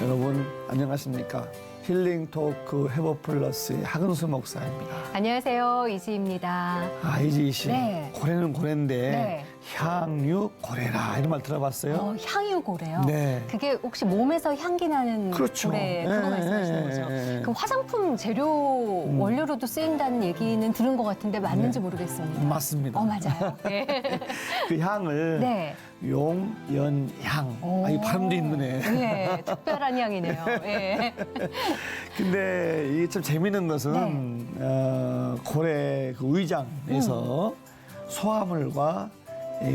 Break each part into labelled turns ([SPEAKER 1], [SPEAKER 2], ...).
[SPEAKER 1] 여러분 안녕하십니까? 힐링 토크 해버 플러스의 하근수 목사입니다.
[SPEAKER 2] 안녕하세요, 이지입니다.
[SPEAKER 1] 이지 씨,
[SPEAKER 2] 네.
[SPEAKER 1] 고래는 고래인데
[SPEAKER 2] 네.
[SPEAKER 1] 향유 고래라 이런 말 들어봤어요?
[SPEAKER 2] 향유 고래요?
[SPEAKER 1] 네.
[SPEAKER 2] 그게 혹시 몸에서 향기 나는
[SPEAKER 1] 그렇죠.
[SPEAKER 2] 고래 그거 말씀하시는 거죠? 그 화장품 재료 원료로도 쓰인다는 얘기는 들은 것 같은데 맞는지 모르겠습니다.
[SPEAKER 1] 맞습니다.
[SPEAKER 2] 맞아요. 네.
[SPEAKER 1] 그 향을
[SPEAKER 2] 네.
[SPEAKER 1] 용연향. 이 발음도 있네.
[SPEAKER 2] 네, 특별한 향이네요. 네.
[SPEAKER 1] 근데 이게 참 재밌는 것은 고래 그 위장에서 소화물과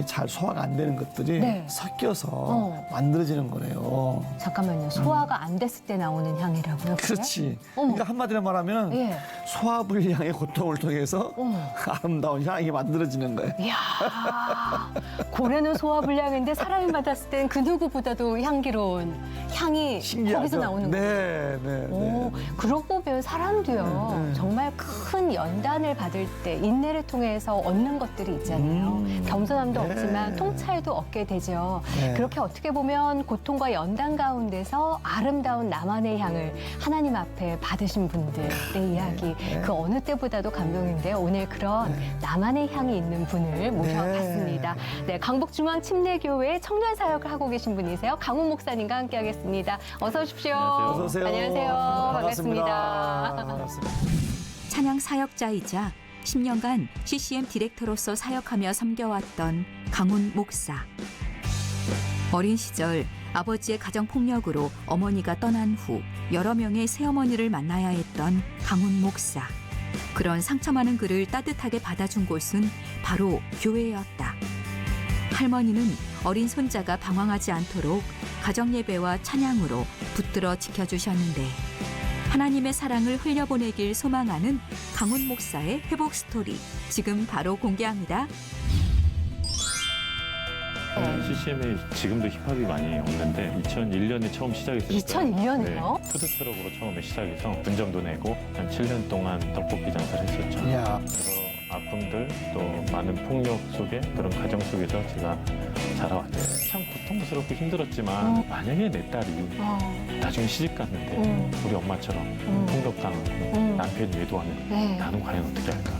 [SPEAKER 1] 잘 소화가 안 되는 것들이
[SPEAKER 2] 네.
[SPEAKER 1] 섞여서 만들어지는 거래요.
[SPEAKER 2] 잠깐만요. 소화가 안 됐을 때 나오는 향이라고요? 그게?
[SPEAKER 1] 그렇지.
[SPEAKER 2] 어머.
[SPEAKER 1] 그러니까 한마디로 말하면
[SPEAKER 2] 예.
[SPEAKER 1] 소화불량의 고통을 통해서 아름다운 향이 만들어지는 거예요.
[SPEAKER 2] 이야, 고래는 소화불량인데 사람이 맡았을 땐 그 누구보다도 향기로운 향이
[SPEAKER 1] 신기하죠?
[SPEAKER 2] 거기서 나오는 거예요.
[SPEAKER 1] 네, 네,
[SPEAKER 2] 오,
[SPEAKER 1] 네.
[SPEAKER 2] 그러고 보면 사람도요, 정말 큰 연단을 받을 때 인내를 통해서 얻는 것들이 있잖아요. 겸손함도
[SPEAKER 1] 네.
[SPEAKER 2] 없지만 통찰도 얻게 되죠.
[SPEAKER 1] 네.
[SPEAKER 2] 그렇게 어떻게 보면 고통과 연단 가운데서 아름다운 나만의 향을 하나님 앞에 받으신 분들의 이야기, 그 어느 때보다도 감동인데요. 오늘 그런 나만의 향이 있는 분을 모셔봤습니다. 네, 강북중앙침례교회 청년 사역을 하고 계신 분이세요. 강훈 목사님과 함께하겠습니다. 어서 오십시오.
[SPEAKER 3] 안녕하세요.
[SPEAKER 1] 어서 오세요.
[SPEAKER 2] 안녕하세요. 반갑습니다.
[SPEAKER 1] 반갑습니다.
[SPEAKER 4] 찬양 사역자이자 10년간 CCM 디렉터로서 사역하며 섬겨왔던 강훈 목사. 어린 시절 아버지의 가정폭력으로 어머니가 떠난 후 여러 명의 새어머니를 만나야 했던 강훈 목사. 그런 상처 많은 그를 따뜻하게 받아준 곳은 바로 교회였다. 할머니는 어린 손자가 방황하지 않도록 가정예배와 찬양으로 붙들어 지켜주셨는데 하나님의 사랑을 흘려보내길 소망하는 강훈 목사의 회복 스토리 지금 바로 공개합니다.
[SPEAKER 3] CCM에 지금도 힙합이 많이 없는데 2001년에 처음 시작했어요.
[SPEAKER 2] 2001년에요?
[SPEAKER 3] 푸드트럭으로 처음에 시작해서 분점도 내고 한 7년 동안 떡볶이 장사를 했었죠.
[SPEAKER 1] 이야.
[SPEAKER 3] 그래서 아픔들 또 많은 폭력 속에 그런 가정 속에서 제가 자라왔어요. 참 고통스럽고 힘들었지만 만약에 내 딸이 나중에 시집 갔는데 우리 엄마처럼 폭력당하고 남편이 외도하면
[SPEAKER 2] 네.
[SPEAKER 3] 나는 과연 어떻게 할까?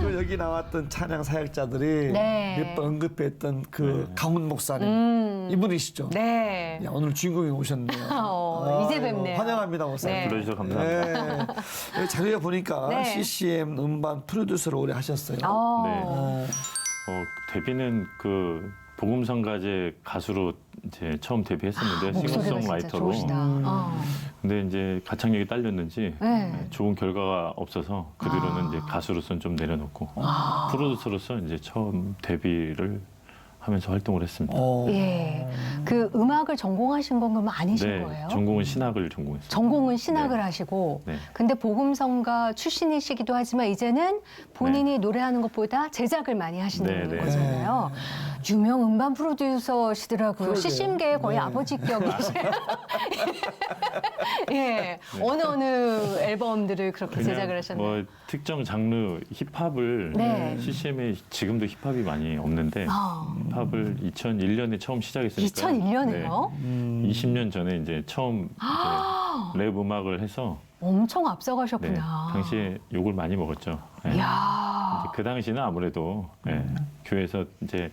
[SPEAKER 1] 그 여기 나왔던 찬양 사역자들이
[SPEAKER 2] 네.
[SPEAKER 1] 몇 번 언급했던 그 강훈 목사님 이분이시죠?
[SPEAKER 2] 네.
[SPEAKER 1] 야, 오늘 주인공이 오셨네요.
[SPEAKER 2] 이제
[SPEAKER 1] 아이고,
[SPEAKER 2] 뵙네요.
[SPEAKER 1] 환영합니다, 목사님.
[SPEAKER 2] 네.
[SPEAKER 3] 불러주셔서 감사합니다.
[SPEAKER 1] 네. 여기 자료에 보니까
[SPEAKER 2] 네.
[SPEAKER 1] CCM 음반 프로듀서를 오래 하셨어요.
[SPEAKER 3] 네. 데뷔는 그 복음성가제 가수로 이제 처음 데뷔했었는데
[SPEAKER 2] 목소리가 진짜
[SPEAKER 3] 싱어송라이터로.
[SPEAKER 2] 좋으시다.
[SPEAKER 3] 근데 이제 가창력이 딸렸는지
[SPEAKER 2] 네.
[SPEAKER 3] 좋은 결과가 없어서 그 뒤로는 이제 가수로서는 좀 내려놓고 프로듀서로서 이제 처음 데뷔를 하면서 활동을 했습니다.
[SPEAKER 2] 예. 그 음악을 전공하신 건 그럼 아니신
[SPEAKER 3] 네,
[SPEAKER 2] 거예요?
[SPEAKER 3] 전공은 신학을 전공했어요.
[SPEAKER 2] 전공은 신학을
[SPEAKER 3] 네.
[SPEAKER 2] 하시고,
[SPEAKER 3] 네.
[SPEAKER 2] 근데 복음성가 출신이시기도 하지만 이제는 본인이 노래하는 것보다 제작을 많이 하시는
[SPEAKER 3] 네, 네.
[SPEAKER 2] 거잖아요. 유명 음반 프로듀서시더라고요.
[SPEAKER 1] 그러게요.
[SPEAKER 2] CCM계의 거의
[SPEAKER 1] 네.
[SPEAKER 2] 아버지격이세요. 예. 어느 앨범들을 그렇게 제작을 하셨나요?
[SPEAKER 3] 뭐 특정 장르 힙합을
[SPEAKER 2] 네.
[SPEAKER 3] CCM에 지금도 힙합이 많이 없는데 힙합을 2001년에 처음 시작했으니까
[SPEAKER 2] 2001년에요?
[SPEAKER 3] 20년 전에 이제 처음 이제 랩 음악을 해서
[SPEAKER 2] 엄청
[SPEAKER 3] 네,
[SPEAKER 2] 앞서가셨구나.
[SPEAKER 3] 당시에 욕을 많이 먹었죠. 네.
[SPEAKER 2] 이야.
[SPEAKER 3] 이제 그 당시는 아무래도 교회에서 이제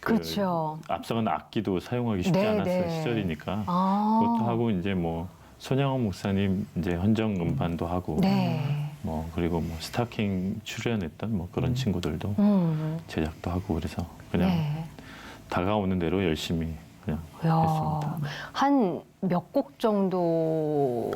[SPEAKER 3] 그
[SPEAKER 2] 그렇죠.
[SPEAKER 3] 앞서간 악기도 사용하기 쉽지
[SPEAKER 2] 네,
[SPEAKER 3] 않았을
[SPEAKER 2] 네.
[SPEAKER 3] 시절이니까
[SPEAKER 2] 아.
[SPEAKER 3] 그것도 하고 이제 뭐 손양원 목사님 이제 헌정 음반도 하고
[SPEAKER 2] 네.
[SPEAKER 3] 뭐 그리고 뭐 스타킹 출연했던 뭐 그런 친구들도 제작도 하고 그래서 그냥
[SPEAKER 2] 네.
[SPEAKER 3] 다가오는 대로 열심히 그냥
[SPEAKER 2] 이야,
[SPEAKER 3] 했습니다.
[SPEAKER 2] 한 몇 곡 정도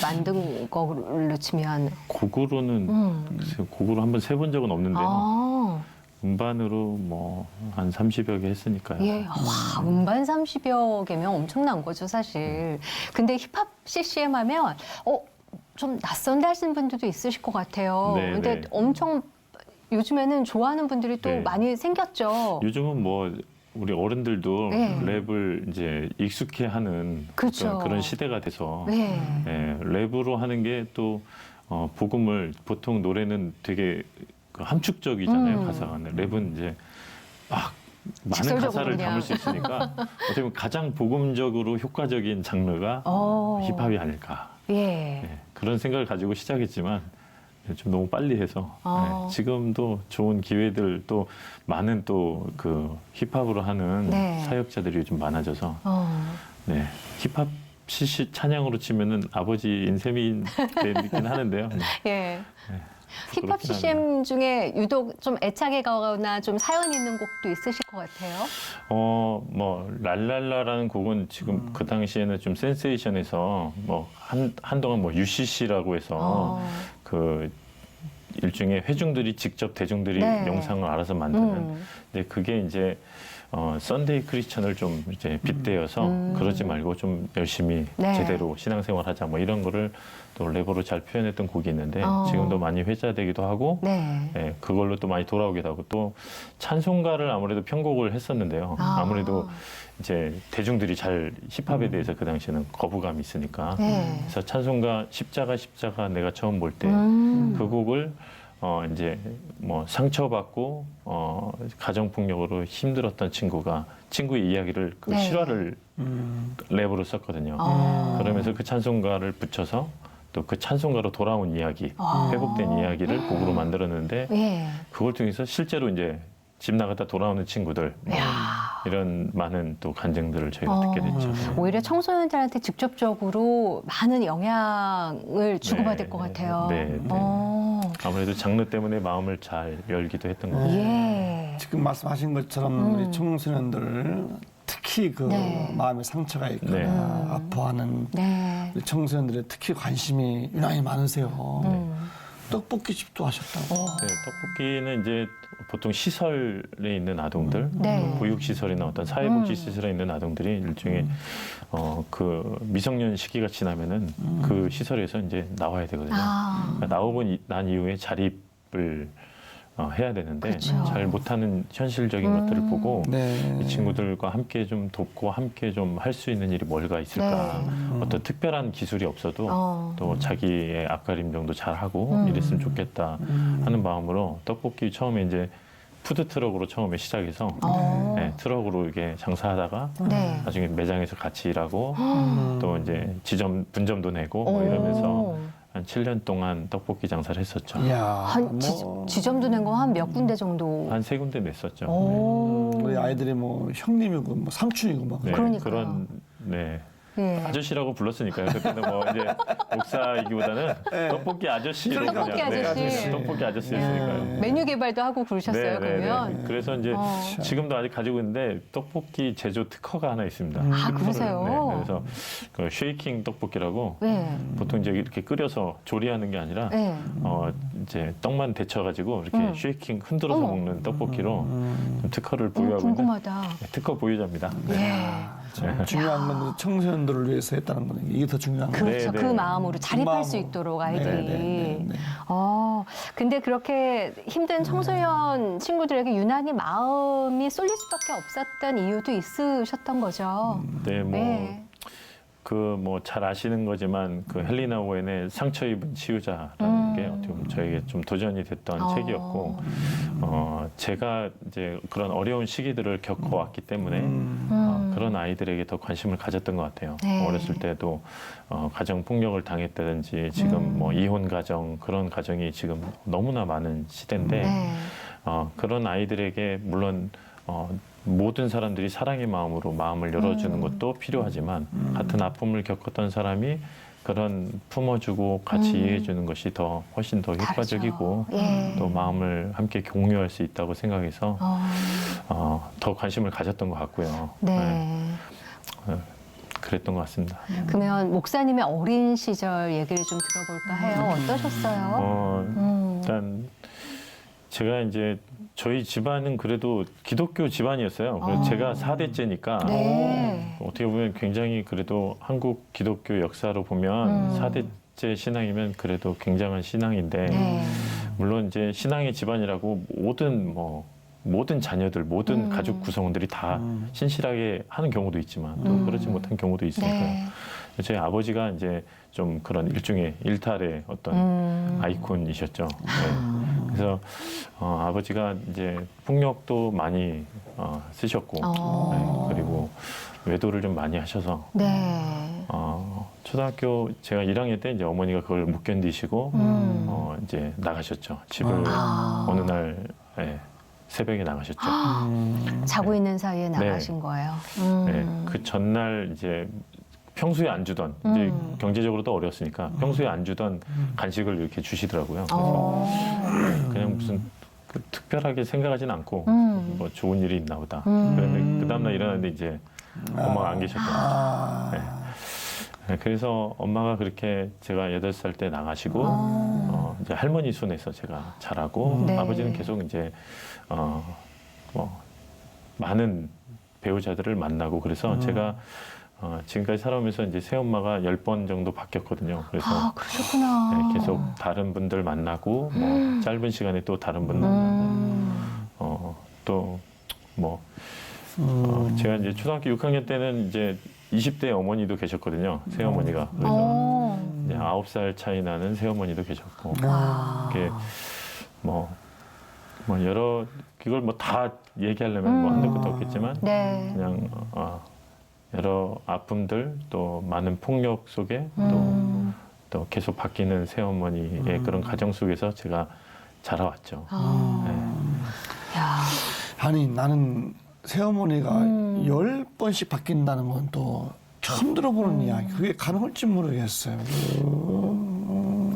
[SPEAKER 2] 만든 걸로 치면
[SPEAKER 3] 곡으로는 글쎄요, 곡으로 한번 세본 적은 없는데요.
[SPEAKER 2] 아,
[SPEAKER 3] 음반으로 뭐 한 30여 개 했으니까요.
[SPEAKER 2] 예, 와, 음반 30여 개면 엄청난 거죠, 사실. 근데 힙합 CCM 하면 좀 낯선데 하시는 분들도 있으실 것 같아요.
[SPEAKER 3] 네,
[SPEAKER 2] 근데
[SPEAKER 3] 네.
[SPEAKER 2] 엄청 요즘에는 좋아하는 분들이 또
[SPEAKER 3] 네.
[SPEAKER 2] 많이 생겼죠.
[SPEAKER 3] 요즘은 뭐 우리 어른들도
[SPEAKER 2] 네.
[SPEAKER 3] 랩을 이제 익숙해하는
[SPEAKER 2] 그렇죠.
[SPEAKER 3] 그런 시대가 돼서
[SPEAKER 2] 네.
[SPEAKER 3] 랩으로 하는 게 또 복음을 보통 노래는 되게 그 함축적이잖아요.
[SPEAKER 2] 음.
[SPEAKER 3] 가사가. 랩은 이제 막 많은
[SPEAKER 2] 직설적으로
[SPEAKER 3] 가사를
[SPEAKER 2] 그냥.
[SPEAKER 3] 담을 수 있으니까 어떻게 보면 가장 복음적으로 효과적인 장르가 힙합이 아닐까.
[SPEAKER 2] 예.
[SPEAKER 3] 네, 그런 생각을 가지고 시작했지만 좀 너무 빨리 해서 네, 지금도 좋은 기회들 또 많은 또 그 힙합으로 하는
[SPEAKER 2] 네.
[SPEAKER 3] 사역자들이 좀 많아져서 네, 힙합 CC 찬양으로 치면은 아버지인 셈이 되긴 하는데요. 네.
[SPEAKER 2] 예.
[SPEAKER 3] 네,
[SPEAKER 2] 힙합
[SPEAKER 3] 그렇긴
[SPEAKER 2] CCM 중에 유독 좀 애착에 가거나 좀 사연 있는 곡도 있으실 것 같아요.
[SPEAKER 3] 뭐 랄랄라라는 곡은 지금 그 당시에는 좀 센세이션에서 뭐 한동안 뭐 UCC라고 해서 그 일종의 회중들이 직접 대중들이
[SPEAKER 2] 네.
[SPEAKER 3] 영상을 알아서 만드는. 근데 그게 이제 썬데이 크리스천을 좀 이제 빗대어서 그러지 말고 좀 열심히
[SPEAKER 2] 네.
[SPEAKER 3] 제대로 신앙생활하자 뭐 이런 거를 또 랩으로 잘 표현했던 곡이 있는데 지금도 많이 회자되기도 하고
[SPEAKER 2] 네.
[SPEAKER 3] 예, 그걸로 또 많이 돌아오기도 하고 또 찬송가를 아무래도 편곡을 했었는데요. 아무래도 이제 대중들이 잘 힙합에 대해서 그 당시에는 거부감이 있으니까
[SPEAKER 2] 네.
[SPEAKER 3] 그래서 찬송가 십자가 내가 처음 볼 때 그 곡을 이제 뭐 상처받고 가정폭력으로 힘들었던 친구의 이야기를 그
[SPEAKER 2] 네.
[SPEAKER 3] 실화를 랩으로 썼거든요. 그러면서 그 찬송가를 붙여서 또 그 찬송가로 돌아온 이야기, 회복된 이야기를 곡으로 만들었는데
[SPEAKER 2] 예.
[SPEAKER 3] 그걸 통해서 실제로 이제 집 나갔다 돌아오는 친구들 뭐 이런 많은 또 간증들을 저희가 듣게 됐죠.
[SPEAKER 2] 오히려 청소년들한테 직접적으로 많은 영향을 주고받을
[SPEAKER 3] 네,
[SPEAKER 2] 것 같아요.
[SPEAKER 3] 네, 네. 아무래도 장르 때문에 마음을 잘 열기도 했던 것 같아요.
[SPEAKER 2] 예.
[SPEAKER 1] 지금 말씀하신 것처럼 우리 청소년들 특히 그
[SPEAKER 2] 네.
[SPEAKER 1] 마음에 상처가 있거나
[SPEAKER 3] 네.
[SPEAKER 1] 아파하는
[SPEAKER 2] 네.
[SPEAKER 1] 우리 청소년들의 특히 관심이 유난히 많으세요. 떡볶이 집도 하셨다고.
[SPEAKER 3] 네, 떡볶이는 이제 보통 시설에 있는 아동들,
[SPEAKER 2] 네.
[SPEAKER 3] 보육시설이나 어떤 사회복지시설에 있는 아동들이 일종의 그 미성년 시기가 지나면은 그 시설에서 이제 나와야 되거든요. 그러니까 나오고 난 이후에 자립을 해야 되는데
[SPEAKER 2] 그렇죠.
[SPEAKER 3] 잘 못하는 현실적인 것들을 보고
[SPEAKER 1] 네.
[SPEAKER 3] 이 친구들과 함께 좀 돕고 함께 좀 할 수 있는 일이 뭐가 있을까. 어떤 특별한 기술이 없어도 또 자기의 앞가림 정도 잘 하고 이랬으면 좋겠다 하는 마음으로 떡볶이 처음에 이제 푸드트럭으로 처음에 시작해서 네, 트럭으로 이렇게 장사하다가
[SPEAKER 2] 네.
[SPEAKER 3] 나중에 매장에서 같이 일하고 또 이제 분점도 내고 뭐 이러면서 한 7년 동안 떡볶이 장사를 했었죠.
[SPEAKER 1] 이야,
[SPEAKER 2] 한 지점도 낸 거 한 몇 군데 정도.
[SPEAKER 3] 한 3군데 냈었죠.
[SPEAKER 1] 우리 아이들이 뭐 형님이고 뭐 삼촌이고 막.
[SPEAKER 3] 네,
[SPEAKER 2] 그러니까요.
[SPEAKER 3] 그런 네.
[SPEAKER 2] 예.
[SPEAKER 3] 아저씨라고 불렀으니까요. 그때는 뭐 이제 목사이기보다는 떡볶이 아저씨로
[SPEAKER 2] 떡볶이
[SPEAKER 3] 그냥,
[SPEAKER 2] 아저씨.
[SPEAKER 3] 네, 떡볶이 아저씨였으니까요.
[SPEAKER 2] 메뉴 개발도 하고 그러셨어요, 그러면?
[SPEAKER 3] 그래서 이제 지금도 아직 가지고 있는데 떡볶이 제조 특허가 하나 있습니다.
[SPEAKER 2] 아, 그러세요?
[SPEAKER 3] 네, 그래서 그 쉐이킹 떡볶이로
[SPEAKER 2] 네.
[SPEAKER 3] 보통 이제 이렇게 끓여서 조리하는 게 아니라
[SPEAKER 2] 네.
[SPEAKER 3] 이제 떡만 데쳐가지고 이렇게 쉐이킹 흔들어서
[SPEAKER 2] 어머.
[SPEAKER 3] 먹는 떡볶이로 좀 특허를
[SPEAKER 2] 너무
[SPEAKER 3] 보유하고 있는
[SPEAKER 2] 궁금하다.
[SPEAKER 3] 특허 보유자입니다.
[SPEAKER 2] 예.
[SPEAKER 1] 참 중요한 건 우리 청소년들을 위해서 했다는 거는 이게 더 중요한 거예요.
[SPEAKER 2] 그렇죠.
[SPEAKER 3] 네,
[SPEAKER 2] 그
[SPEAKER 3] 네.
[SPEAKER 2] 마음으로 자립할 수
[SPEAKER 1] 마음으로.
[SPEAKER 2] 있도록 아이들이.
[SPEAKER 1] 네.
[SPEAKER 2] 근데 그렇게 힘든 청소년 친구들에게 유난히 마음이 쏠릴 수밖에 없었던 이유도 있으셨던 거죠.
[SPEAKER 3] 네,
[SPEAKER 2] 네.
[SPEAKER 3] 뭐 잘 아시는 거지만 그 헬리나 오웬의 상처 입은 치유자라는 게 어떻게 보면 저에게 좀 도전이 됐던 책이었고 제가 이제 그런 어려운 시기들을 겪어왔기 때문에 그런 아이들에게 더 관심을 가졌던 것 같아요.
[SPEAKER 2] 네.
[SPEAKER 3] 어렸을 때도 가정 폭력을 당했다든지 지금 뭐 이혼 가정 그런 가정이 지금 너무나 많은 시대인데
[SPEAKER 2] 네.
[SPEAKER 3] 그런 아이들에게 물론 모든 사람들이 사랑의 마음으로 마음을 열어주는 것도 필요하지만 같은 아픔을 겪었던 사람이 그런 품어주고 같이 이해해주는 것이 훨씬 더 효과적이고
[SPEAKER 2] 예.
[SPEAKER 3] 또 마음을 함께 공유할 수 있다고 생각해서 더 관심을 가졌던 것 같고요.
[SPEAKER 2] 네.
[SPEAKER 3] 그랬던 것 같습니다.
[SPEAKER 2] 그러면 목사님의 어린 시절 얘기를 좀 들어볼까 해요. 어떠셨어요?
[SPEAKER 3] 일단 제가 이제 저희 집안은 그래도 기독교 집안이었어요. 그래서 제가 4대째니까
[SPEAKER 2] 네.
[SPEAKER 3] 어떻게 보면 굉장히 그래도 한국 기독교 역사로 보면 4대째 신앙이면 그래도 굉장한 신앙인데
[SPEAKER 2] 네.
[SPEAKER 3] 물론 이제 신앙의 집안이라고 모든 자녀들, 모든 가족 구성원들이 다 신실하게 하는 경우도 있지만 또 그렇지 못한 경우도 있으니까요.
[SPEAKER 2] 네.
[SPEAKER 3] 저희 아버지가 이제 좀 그런 일종의 일탈의 어떤 아이콘이셨죠. 네. 그래서 아버지가 이제 폭력도 많이 쓰셨고 그리고 외도를 좀 많이 하셔서
[SPEAKER 2] 네.
[SPEAKER 3] 초등학교 제가 1학년 때 이제 어머니가 그걸 못 견디시고 이제 나가셨죠. 집을 어느 날 새벽에 나가셨죠.
[SPEAKER 2] 자고 있는 사이에 나가신 거예요.
[SPEAKER 3] 네, 그 전날 이제 평소에 안 주던 이제 경제적으로도 어려웠으니까 평소에 안 주던 간식을 이렇게 주시더라고요. 그래서 그냥 무슨 특별하게 생각하진 않고 뭐 좋은 일이 있나 보다. 그런데 그 다음날 일어났는데 이제 엄마가 안 계셨거든요. 네, 그래서 엄마가 그렇게 제가 8살 때 나가시고 이제 할머니 손에서 제가 자라고
[SPEAKER 2] 네.
[SPEAKER 3] 아버지는 계속 이제 뭐 많은 배우자들을 만나고 그래서 제가 지금까지 살아오면서 이제 새엄마가 10번 정도 바뀌었거든요. 그래서
[SPEAKER 2] 그러셨구나.
[SPEAKER 3] 네, 계속 다른 분들 만나고 뭐 짧은 시간에 또 다른 분 만나고 또 뭐 제가 이제 초등학교 6학년 때는 이제 20대 어머니도 계셨거든요. 새어머니가. 그래서 이제 9살 차이 나는 새어머니도 계셨고. 이게 뭐 여러 그걸 뭐 다 얘기하려면 뭐 한도 끝도 없겠지만
[SPEAKER 2] 네.
[SPEAKER 3] 그냥 여러 아픔들 또 많은 폭력 속에 또 계속 바뀌는 새어머니의 그런 가정 속에서 제가 자라왔죠.
[SPEAKER 2] 야.
[SPEAKER 1] 아니 나는 새어머니가 10번씩 바뀐다는 건 또 처음 들어보는 이야기. 그게 가능할지 모르겠어요.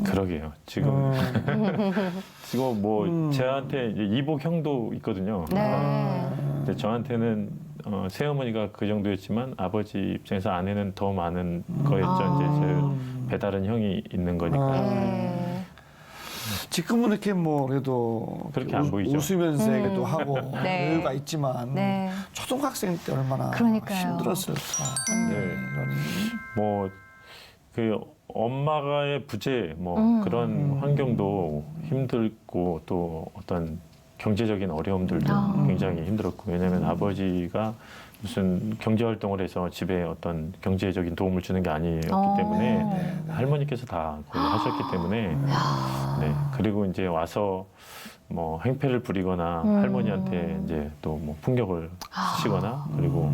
[SPEAKER 3] 그러게요. 지금 지금 뭐 저한테 이제 이복 형도 있거든요.
[SPEAKER 2] 네.
[SPEAKER 3] 근데 저한테는 새어머니가 그 정도였지만 아버지 입장에서 아내는 더 많은 거였죠. 이제 제 배다른 형이 있는 거니까.
[SPEAKER 2] 네.
[SPEAKER 1] 지금은 이렇게 뭐 그래도
[SPEAKER 3] 그렇게 안 보이죠.
[SPEAKER 1] 웃으면서 얘기도 하고
[SPEAKER 2] 네.
[SPEAKER 1] 여유가 있지만
[SPEAKER 2] 네.
[SPEAKER 1] 초등학생 때 얼마나
[SPEAKER 2] 그러니까요.
[SPEAKER 1] 힘들었을까.
[SPEAKER 3] 네.
[SPEAKER 1] 이러니.
[SPEAKER 3] 뭐 그 엄마가의 부재 뭐 그런 환경도 힘들고 또 어떤 경제적인 어려움들도 굉장히 힘들었고 왜냐하면 아버지가 무슨 경제 활동을 해서 집에 어떤 경제적인 도움을 주는 게 아니었기 때문에 할머니께서 다 그걸 하셨기 때문에 네 그리고 이제 와서 뭐 행패를 부리거나 할머니한테 이제 또 뭐 폭력을 쓰시거나 그리고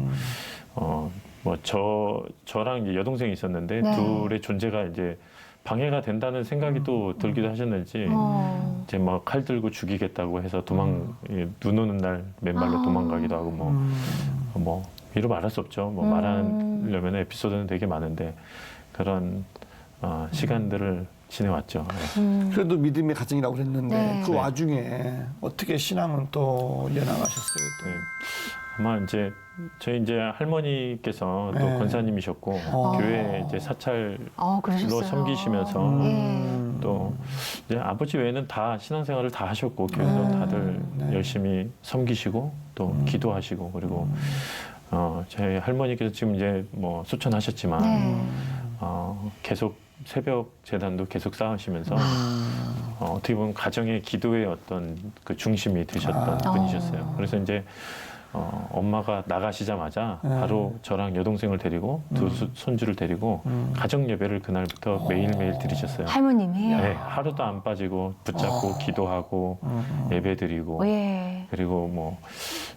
[SPEAKER 3] 뭐 저랑 이제 여동생이 있었는데
[SPEAKER 2] 네.
[SPEAKER 3] 둘의 존재가 이제 방해가 된다는 생각이 또 들기도 하셨는지 이제 막 칼 들고 죽이겠다고 해서 눈 오는 날 맨발로 도망가기도 하고 뭐 이루 말할 수 없죠. 뭐 말하려면 에피소드는 되게 많은데 그런 시간들을 지내왔죠. 네.
[SPEAKER 1] 그래도 믿음의 가정이라고 그랬는데
[SPEAKER 2] 네.
[SPEAKER 1] 그 와중에 어떻게 신앙은 또 이어나가셨어요? 또.
[SPEAKER 3] 네. 아마 이제 저희 이제 할머니께서 또
[SPEAKER 1] 네.
[SPEAKER 3] 권사님이셨고 교회 이제 사찰로
[SPEAKER 2] 그러셨어요.
[SPEAKER 3] 섬기시면서
[SPEAKER 2] 예.
[SPEAKER 3] 또 이제 아버지 외에는 다 신앙생활을 다 하셨고 교회에서 다들 열심히 섬기시고 또 기도하시고 그리고 저희 할머니께서 지금 이제 뭐 소천하셨지만
[SPEAKER 2] 네.
[SPEAKER 3] 계속 새벽 재단도 계속 쌓으시면서 어떻게 보면 가정의 기도의 어떤 그 중심이 되셨던 분이셨어요. 그래서 이제 엄마가 나가시자마자 바로 저랑 여동생을 데리고 두 손주를 데리고 가정 예배를 그날부터 매일매일 드리셨어요.
[SPEAKER 2] 할머님이.
[SPEAKER 3] 네, 하루도 안 빠지고 붙잡고 기도하고 예배 드리고
[SPEAKER 2] 예.
[SPEAKER 3] 그리고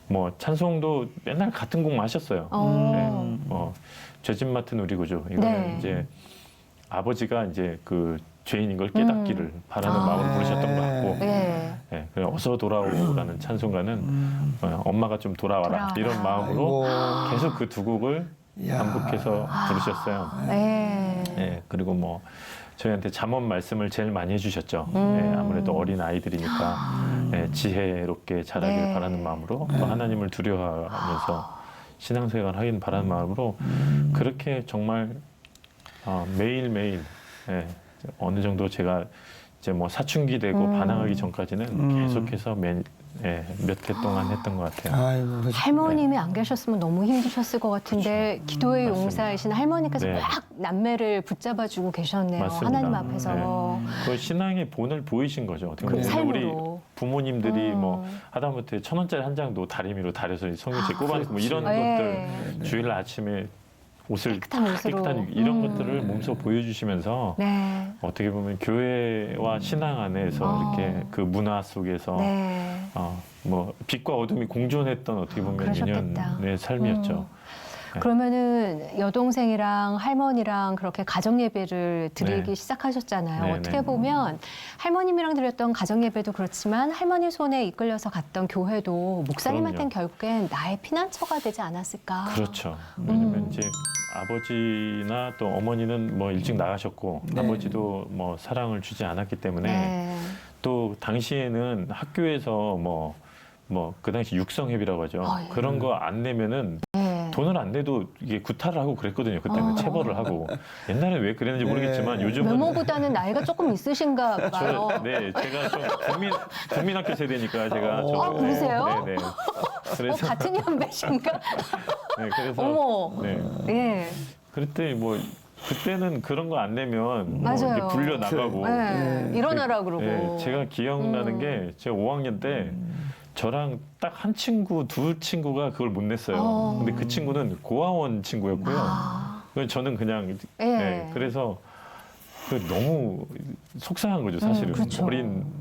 [SPEAKER 3] 뭐 찬송도 맨날 같은 곡만 하셨어요. 네, 저 집 맡은 우리 구주 이거는
[SPEAKER 2] 네.
[SPEAKER 3] 이제 아버지가 이제 그 죄인인 걸 깨닫기를 바라는 마음으로 부르셨던 것 같고
[SPEAKER 2] 예.
[SPEAKER 3] 네, 그냥 어서 돌아오라는 찬송가는 엄마가 좀 돌아와라 이런 마음으로
[SPEAKER 1] 아이고.
[SPEAKER 3] 계속 그 두 곡을
[SPEAKER 1] 야.
[SPEAKER 3] 반복해서 부르셨어요.
[SPEAKER 2] 예.
[SPEAKER 3] 네, 그리고 뭐 저희한테 잠언 말씀을 제일 많이 해주셨죠. 네, 아무래도 어린 아이들이니까 네, 지혜롭게 자라길
[SPEAKER 2] 네.
[SPEAKER 3] 바라는 마음으로 또 하나님을 두려워하면서 신앙생활을 하긴 바라는 마음으로 그렇게 정말 매일매일 예, 어느 정도 제가 이제 뭐 사춘기 되고 반항하기 전까지는 계속해서 몇 해 동안 했던 것 같아요.
[SPEAKER 1] 아이고, 그래서
[SPEAKER 2] 할머님이 안 계셨으면 너무 힘드셨을 것 같은데 기도의
[SPEAKER 3] 맞습니다.
[SPEAKER 2] 용사이신 할머니께서
[SPEAKER 3] 네.
[SPEAKER 2] 막 남매를 붙잡아주고 계셨네요.
[SPEAKER 3] 맞습니다.
[SPEAKER 2] 하나님 앞에서.
[SPEAKER 3] 그 신앙의 본을 보이신 거죠. 어떻게 보면 우리
[SPEAKER 2] 삶으로.
[SPEAKER 3] 부모님들이 뭐 하다못해 1,000원짜리 한 장도 다리미로 다려서 성경책 꼽아놓고 뭐 이런
[SPEAKER 2] 예.
[SPEAKER 3] 것들 주일 아침에 옷을
[SPEAKER 2] 깨끗한 옷으로.
[SPEAKER 3] 깨끗한 이런 것들을 몸소 보여주시면서
[SPEAKER 2] 네.
[SPEAKER 3] 어떻게 보면 교회와 신앙 안에서 이렇게 그 문화 속에서
[SPEAKER 2] 네.
[SPEAKER 3] 뭐 빛과 어둠이 공존했던 어떻게 보면
[SPEAKER 2] 그러셨겠다.
[SPEAKER 3] 2년의 삶이었죠.
[SPEAKER 2] 그러면은 여동생이랑 할머니랑 그렇게 가정 예배를 드리기
[SPEAKER 3] 네.
[SPEAKER 2] 시작하셨잖아요.
[SPEAKER 3] 네,
[SPEAKER 2] 어떻게
[SPEAKER 3] 네.
[SPEAKER 2] 보면 할머님이랑 드렸던 가정 예배도 그렇지만 할머니 손에 이끌려서 갔던 교회도 목사님한테는
[SPEAKER 3] 그럼요.
[SPEAKER 2] 결국엔 나의 피난처가 되지 않았을까.
[SPEAKER 3] 그렇죠. 왜냐면 이제 아버지나 또 어머니는 뭐 일찍 나가셨고
[SPEAKER 1] 네.
[SPEAKER 3] 아버지도 뭐 사랑을 주지 않았기 때문에
[SPEAKER 2] 네.
[SPEAKER 3] 또 당시에는 학교에서 뭐 그 당시 육성회비라고 하죠.
[SPEAKER 2] 아, 예.
[SPEAKER 3] 그런 거 안 내면은
[SPEAKER 2] 네.
[SPEAKER 3] 돈을 안 내도 이게 구타를 하고 그랬거든요. 그때는 체벌을 하고. 옛날에 왜 그랬는지
[SPEAKER 1] 네.
[SPEAKER 3] 모르겠지만 요즘은
[SPEAKER 2] 외모보다는 나이가 조금 있으신가 봐요.
[SPEAKER 3] 네, 제가 좀 국민학교 세대니까 제가 좀.
[SPEAKER 2] 아, 그러세요?
[SPEAKER 3] 네, 네. 그래서
[SPEAKER 2] 같은 연배신가?
[SPEAKER 3] 네, 그래서
[SPEAKER 2] 어머.
[SPEAKER 3] 네.
[SPEAKER 2] 예.
[SPEAKER 3] 그랬더니 뭐 그때는 그런 거 안 내면 뭐
[SPEAKER 2] 맞아요.
[SPEAKER 3] 이제 불려 나가고.
[SPEAKER 2] 네.
[SPEAKER 1] 네.
[SPEAKER 2] 일어나라 그러고.
[SPEAKER 3] 네, 제가 기억나는 게 제가 5학년 때 저랑 딱 한 친구, 두 친구가 그걸 못 냈어요. 근데 그 친구는 고아원 친구였고요. 그래서 저는 그냥
[SPEAKER 2] 예.
[SPEAKER 3] 네, 그래서 그 너무 속상한 거죠, 사실은.
[SPEAKER 2] 그렇죠.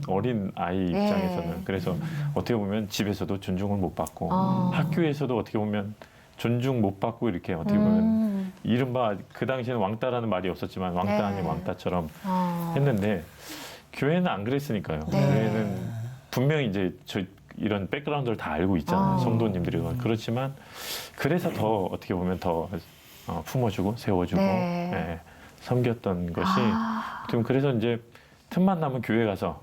[SPEAKER 3] 어린 아이
[SPEAKER 2] 예.
[SPEAKER 3] 입장에서는. 그래서 어떻게 보면 집에서도 존중을 못 받고
[SPEAKER 2] 아.
[SPEAKER 3] 학교에서도 어떻게 보면 존중 못 받고 이렇게 어떻게 보면 이른바 그 당시에는 왕따라는 말이 없었지만 왕따
[SPEAKER 2] 네.
[SPEAKER 3] 아닌 왕따처럼
[SPEAKER 2] 어.
[SPEAKER 3] 했는데 교회는 안 그랬으니까요.
[SPEAKER 2] 네.
[SPEAKER 3] 교회는 분명히 이제 이런 백그라운드를 다 알고 있잖아요.
[SPEAKER 2] 아.
[SPEAKER 3] 성도님들이. 그렇지만 그래서 더 어떻게 보면 더 품어주고 세워주고
[SPEAKER 2] 네.
[SPEAKER 3] 예, 섬겼던 것이
[SPEAKER 2] 아.
[SPEAKER 3] 지금 그래서 이제 틈만 나면 교회 가서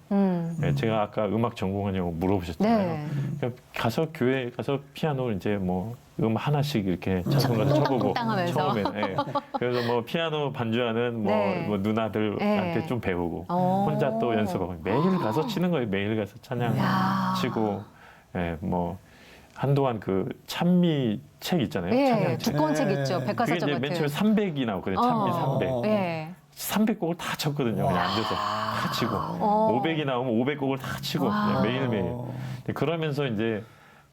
[SPEAKER 3] 예, 제가 아까 음악 전공하냐고 물어보셨잖아요.
[SPEAKER 2] 네.
[SPEAKER 3] 그러니까 가서 교회 가서 피아노 이제 뭐 하나씩 이렇게 찬송 가서 쳐보고
[SPEAKER 2] 똥땅 하면서.
[SPEAKER 3] 처음에 예. 그래서 뭐 피아노 반주하는
[SPEAKER 2] 네.
[SPEAKER 3] 뭐 누나들한테
[SPEAKER 2] 네.
[SPEAKER 3] 좀 배우고
[SPEAKER 2] 어.
[SPEAKER 3] 혼자 또 연습하고 매일 가서 치는 거예요. 매일 가서 찬양
[SPEAKER 2] 야.
[SPEAKER 3] 치고 예, 뭐 한동안 그 찬미 책 있잖아요.
[SPEAKER 2] 예,
[SPEAKER 3] 찬양책.
[SPEAKER 2] 두꺼운 책 있죠.
[SPEAKER 3] 그게
[SPEAKER 2] 백과사전
[SPEAKER 3] 이제 맨
[SPEAKER 2] 같은.
[SPEAKER 3] 처음에 300이 나오거든요. 찬미 300.
[SPEAKER 2] 예.
[SPEAKER 3] 300곡을 다 쳤거든요. 그냥 앉아서 다 치고.
[SPEAKER 2] 어.
[SPEAKER 3] 500이 나오면 500곡을 다 치고
[SPEAKER 2] 와.
[SPEAKER 3] 그냥 매일매일. 그러면서 이제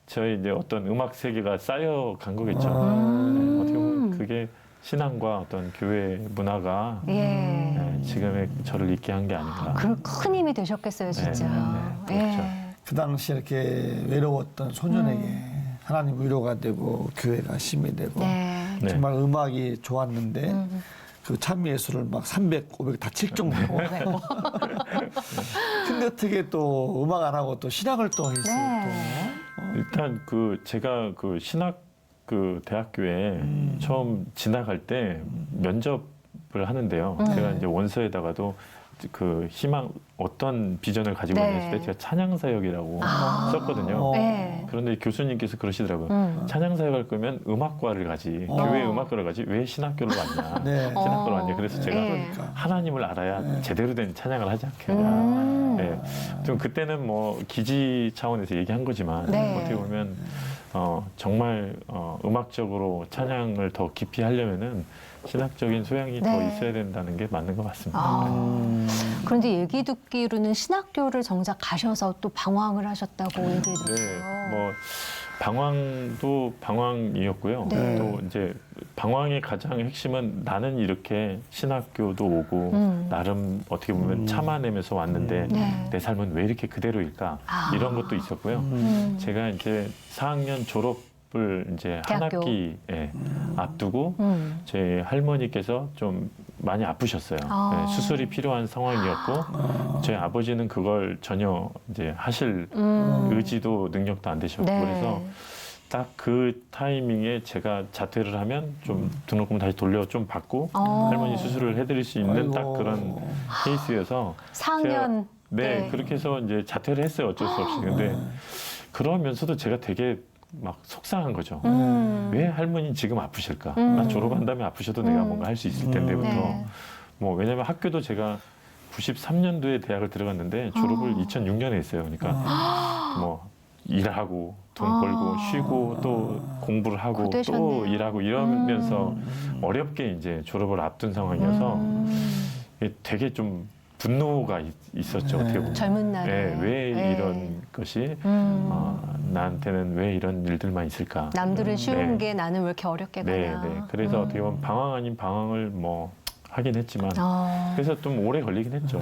[SPEAKER 3] 저희 이제 어떤 음악 세계가 쌓여간 거겠죠. 네, 어떻게 보면 그게 신앙과 어떤 교회 문화가
[SPEAKER 2] 예.
[SPEAKER 3] 네, 지금의 저를 있게 한 게 아닌가.
[SPEAKER 2] 큰 힘이 되셨겠어요, 진짜.
[SPEAKER 3] 네, 네, 그렇죠.
[SPEAKER 2] 예.
[SPEAKER 1] 그 당시 이렇게 외로웠던 소년에게 하나님 위로가 되고 교회가 힘이 되고
[SPEAKER 2] 네.
[SPEAKER 3] 네.
[SPEAKER 1] 정말 음악이 좋았는데 그 찬미 예술을 막 300, 500 다 칠 정도로. 근데 어떻게 또 음악 안 하고 또 신학을 또 했어요.
[SPEAKER 2] 네.
[SPEAKER 3] 일단 그 제가 그 신학 그 대학교에 처음 진학할 때 면접을 하는데요. 제가 이제 원서에다가도 그 희망 어떤 비전을 가지고
[SPEAKER 2] 네.
[SPEAKER 3] 있냐 했을 때 제가 찬양사역이라고 썼거든요.
[SPEAKER 2] 네.
[SPEAKER 3] 그런데 교수님께서 그러시더라고요. 찬양사역 할 거면 음악과를 가지, 교회 음악과를 가지 왜 신학교를 왔냐?
[SPEAKER 1] 네.
[SPEAKER 3] 신학교를 왔냐? 그래서 제가
[SPEAKER 2] 네.
[SPEAKER 3] 하나님을 알아야 제대로 된 찬양을 하지 않겠냐. 네. 좀 그때는 뭐 기지 차원에서 얘기한 거지만
[SPEAKER 2] 네.
[SPEAKER 3] 어떻게 보면 정말 음악적으로 찬양을 더 깊이 하려면은 신학적인 소양이 더
[SPEAKER 2] 네.
[SPEAKER 3] 있어야 된다는 게 맞는 것 같습니다.
[SPEAKER 2] 아. 그런데 얘기 듣기로는 신학교를 정작 가셔서 또 방황을 하셨다고 얘기 들었어요.
[SPEAKER 3] 네, 뭐 방황도 방황이었고요.
[SPEAKER 2] 네.
[SPEAKER 3] 또 이제 방황의 가장 핵심은 나는 이렇게 신학교도 오고 나름 어떻게 보면 참아내면서 왔는데
[SPEAKER 2] 네.
[SPEAKER 3] 내 삶은 왜 이렇게 그대로일까
[SPEAKER 2] 아.
[SPEAKER 3] 이런 것도 있었고요. 제가 이제 4학년 졸업을 이제 한
[SPEAKER 2] 대학교.
[SPEAKER 3] 학기 앞두고 제 할머니께서 좀 많이 아프셨어요.
[SPEAKER 2] 아.
[SPEAKER 3] 네, 수술이 필요한 상황이었고 저희 아버지는 그걸 전혀 이제 하실 의지도 능력도 안 되셨고
[SPEAKER 2] 네.
[SPEAKER 3] 그래서 딱 그 타이밍에 제가 자퇴를 하면 좀 등록금 다시 돌려 좀 받고 할머니 수술을 해드릴 수 있는
[SPEAKER 1] 아이고.
[SPEAKER 3] 딱 그런 케이스여서
[SPEAKER 2] 4학년
[SPEAKER 3] 네,
[SPEAKER 2] 때.
[SPEAKER 3] 그렇게 해서 이제 자퇴를 했어요. 어쩔 수 없이. 근데 그러면서도 제가 되게 막 속상한 거죠. 왜 할머니 지금 아프실까? 나 졸업한 다음에 아프셔도 내가 뭔가 할 수 있을 텐데부터.
[SPEAKER 2] 네.
[SPEAKER 3] 뭐 왜냐면 학교도 제가 93년도에 대학을 들어갔는데 졸업을 2006년에 했어요. 그러니까 뭐 일하고 돈 벌고 쉬고 또 공부를 하고 또
[SPEAKER 2] 고되셨네요.
[SPEAKER 3] 일하고 이러면서 어렵게 이제 졸업을 앞둔 상황이어서 이게 되게 좀 분노가 있었죠. 어떻게 보면.
[SPEAKER 2] 젊은 날에.
[SPEAKER 3] 네, 왜
[SPEAKER 2] 네.
[SPEAKER 3] 이런 것이 나한테는 왜 이런 일들만 있을까?
[SPEAKER 2] 남들은 쉬운
[SPEAKER 3] 네.
[SPEAKER 2] 게 나는 왜 이렇게 어렵게
[SPEAKER 3] 네,
[SPEAKER 2] 가나.
[SPEAKER 3] 네. 그래서 어떻게 보면 방황 아닌 방황을 뭐 하긴 했지만
[SPEAKER 2] 그래서
[SPEAKER 3] 그래서 좀 오래 걸리긴 했죠.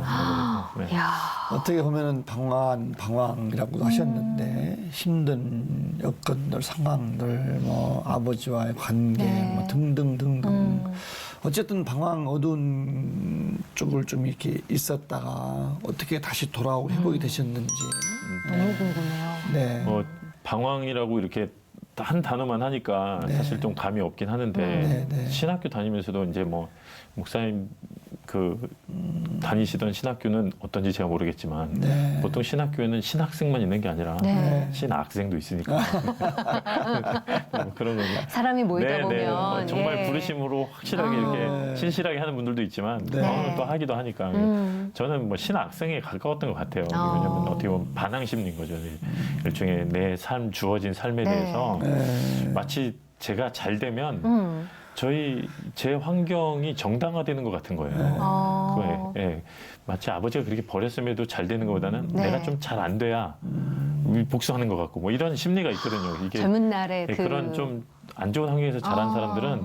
[SPEAKER 3] 네.
[SPEAKER 2] 야.
[SPEAKER 1] 어떻게 보면은 방황이라고도 하셨는데 힘든 여건들, 상황들, 뭐 아버지와의 관계,
[SPEAKER 2] 네.
[SPEAKER 1] 뭐 등등. 어쨌든 방황 어두운 쪽을 좀 이렇게 있었다가 어떻게 다시 돌아오고 회복이 되셨는지.
[SPEAKER 2] 너무 궁금해요.
[SPEAKER 1] 네.
[SPEAKER 3] 뭐 방황이라고 이렇게 한 단어만 하니까
[SPEAKER 1] 네.
[SPEAKER 3] 사실 좀 감이 없긴 하는데
[SPEAKER 1] 네, 네.
[SPEAKER 3] 신학교 다니면서도 이제 뭐 목사님 다니시던 신학교는 어떤지 제가 모르겠지만
[SPEAKER 1] 네.
[SPEAKER 3] 보통 신학교에는 신학생만 있는 게 아니라
[SPEAKER 2] 네.
[SPEAKER 3] 신학생도 있으니까 뭐 그런 거죠.
[SPEAKER 2] 사람이 모이다 보면
[SPEAKER 3] 뭐 정말
[SPEAKER 2] 예.
[SPEAKER 3] 부르심으로 확실하게 이렇게 신실하게 하는 분들도 있지만
[SPEAKER 1] 네.
[SPEAKER 3] 방황을 또 하기도 하니까 저는 뭐 신학생에 가까웠던 것 같아요. 왜냐하면 어떻게 보면 반항 심리인 거죠. 일종의 내 삶 주어진 삶에
[SPEAKER 2] 네.
[SPEAKER 3] 대해서
[SPEAKER 1] 네.
[SPEAKER 3] 마치 제가 잘 되면 제 환경이 정당화되는 것 같은 거예요. 그거에, 예. 마치 아버지가 그렇게 버렸음에도 잘 되는 것보다는
[SPEAKER 2] 네.
[SPEAKER 3] 내가 좀 잘 안 돼야 복수하는 것 같고 뭐 이런 심리가 있거든요. 이게
[SPEAKER 2] 젊은 날에
[SPEAKER 3] 예, 그런 좀 안 좋은 환경에서 자란 사람들은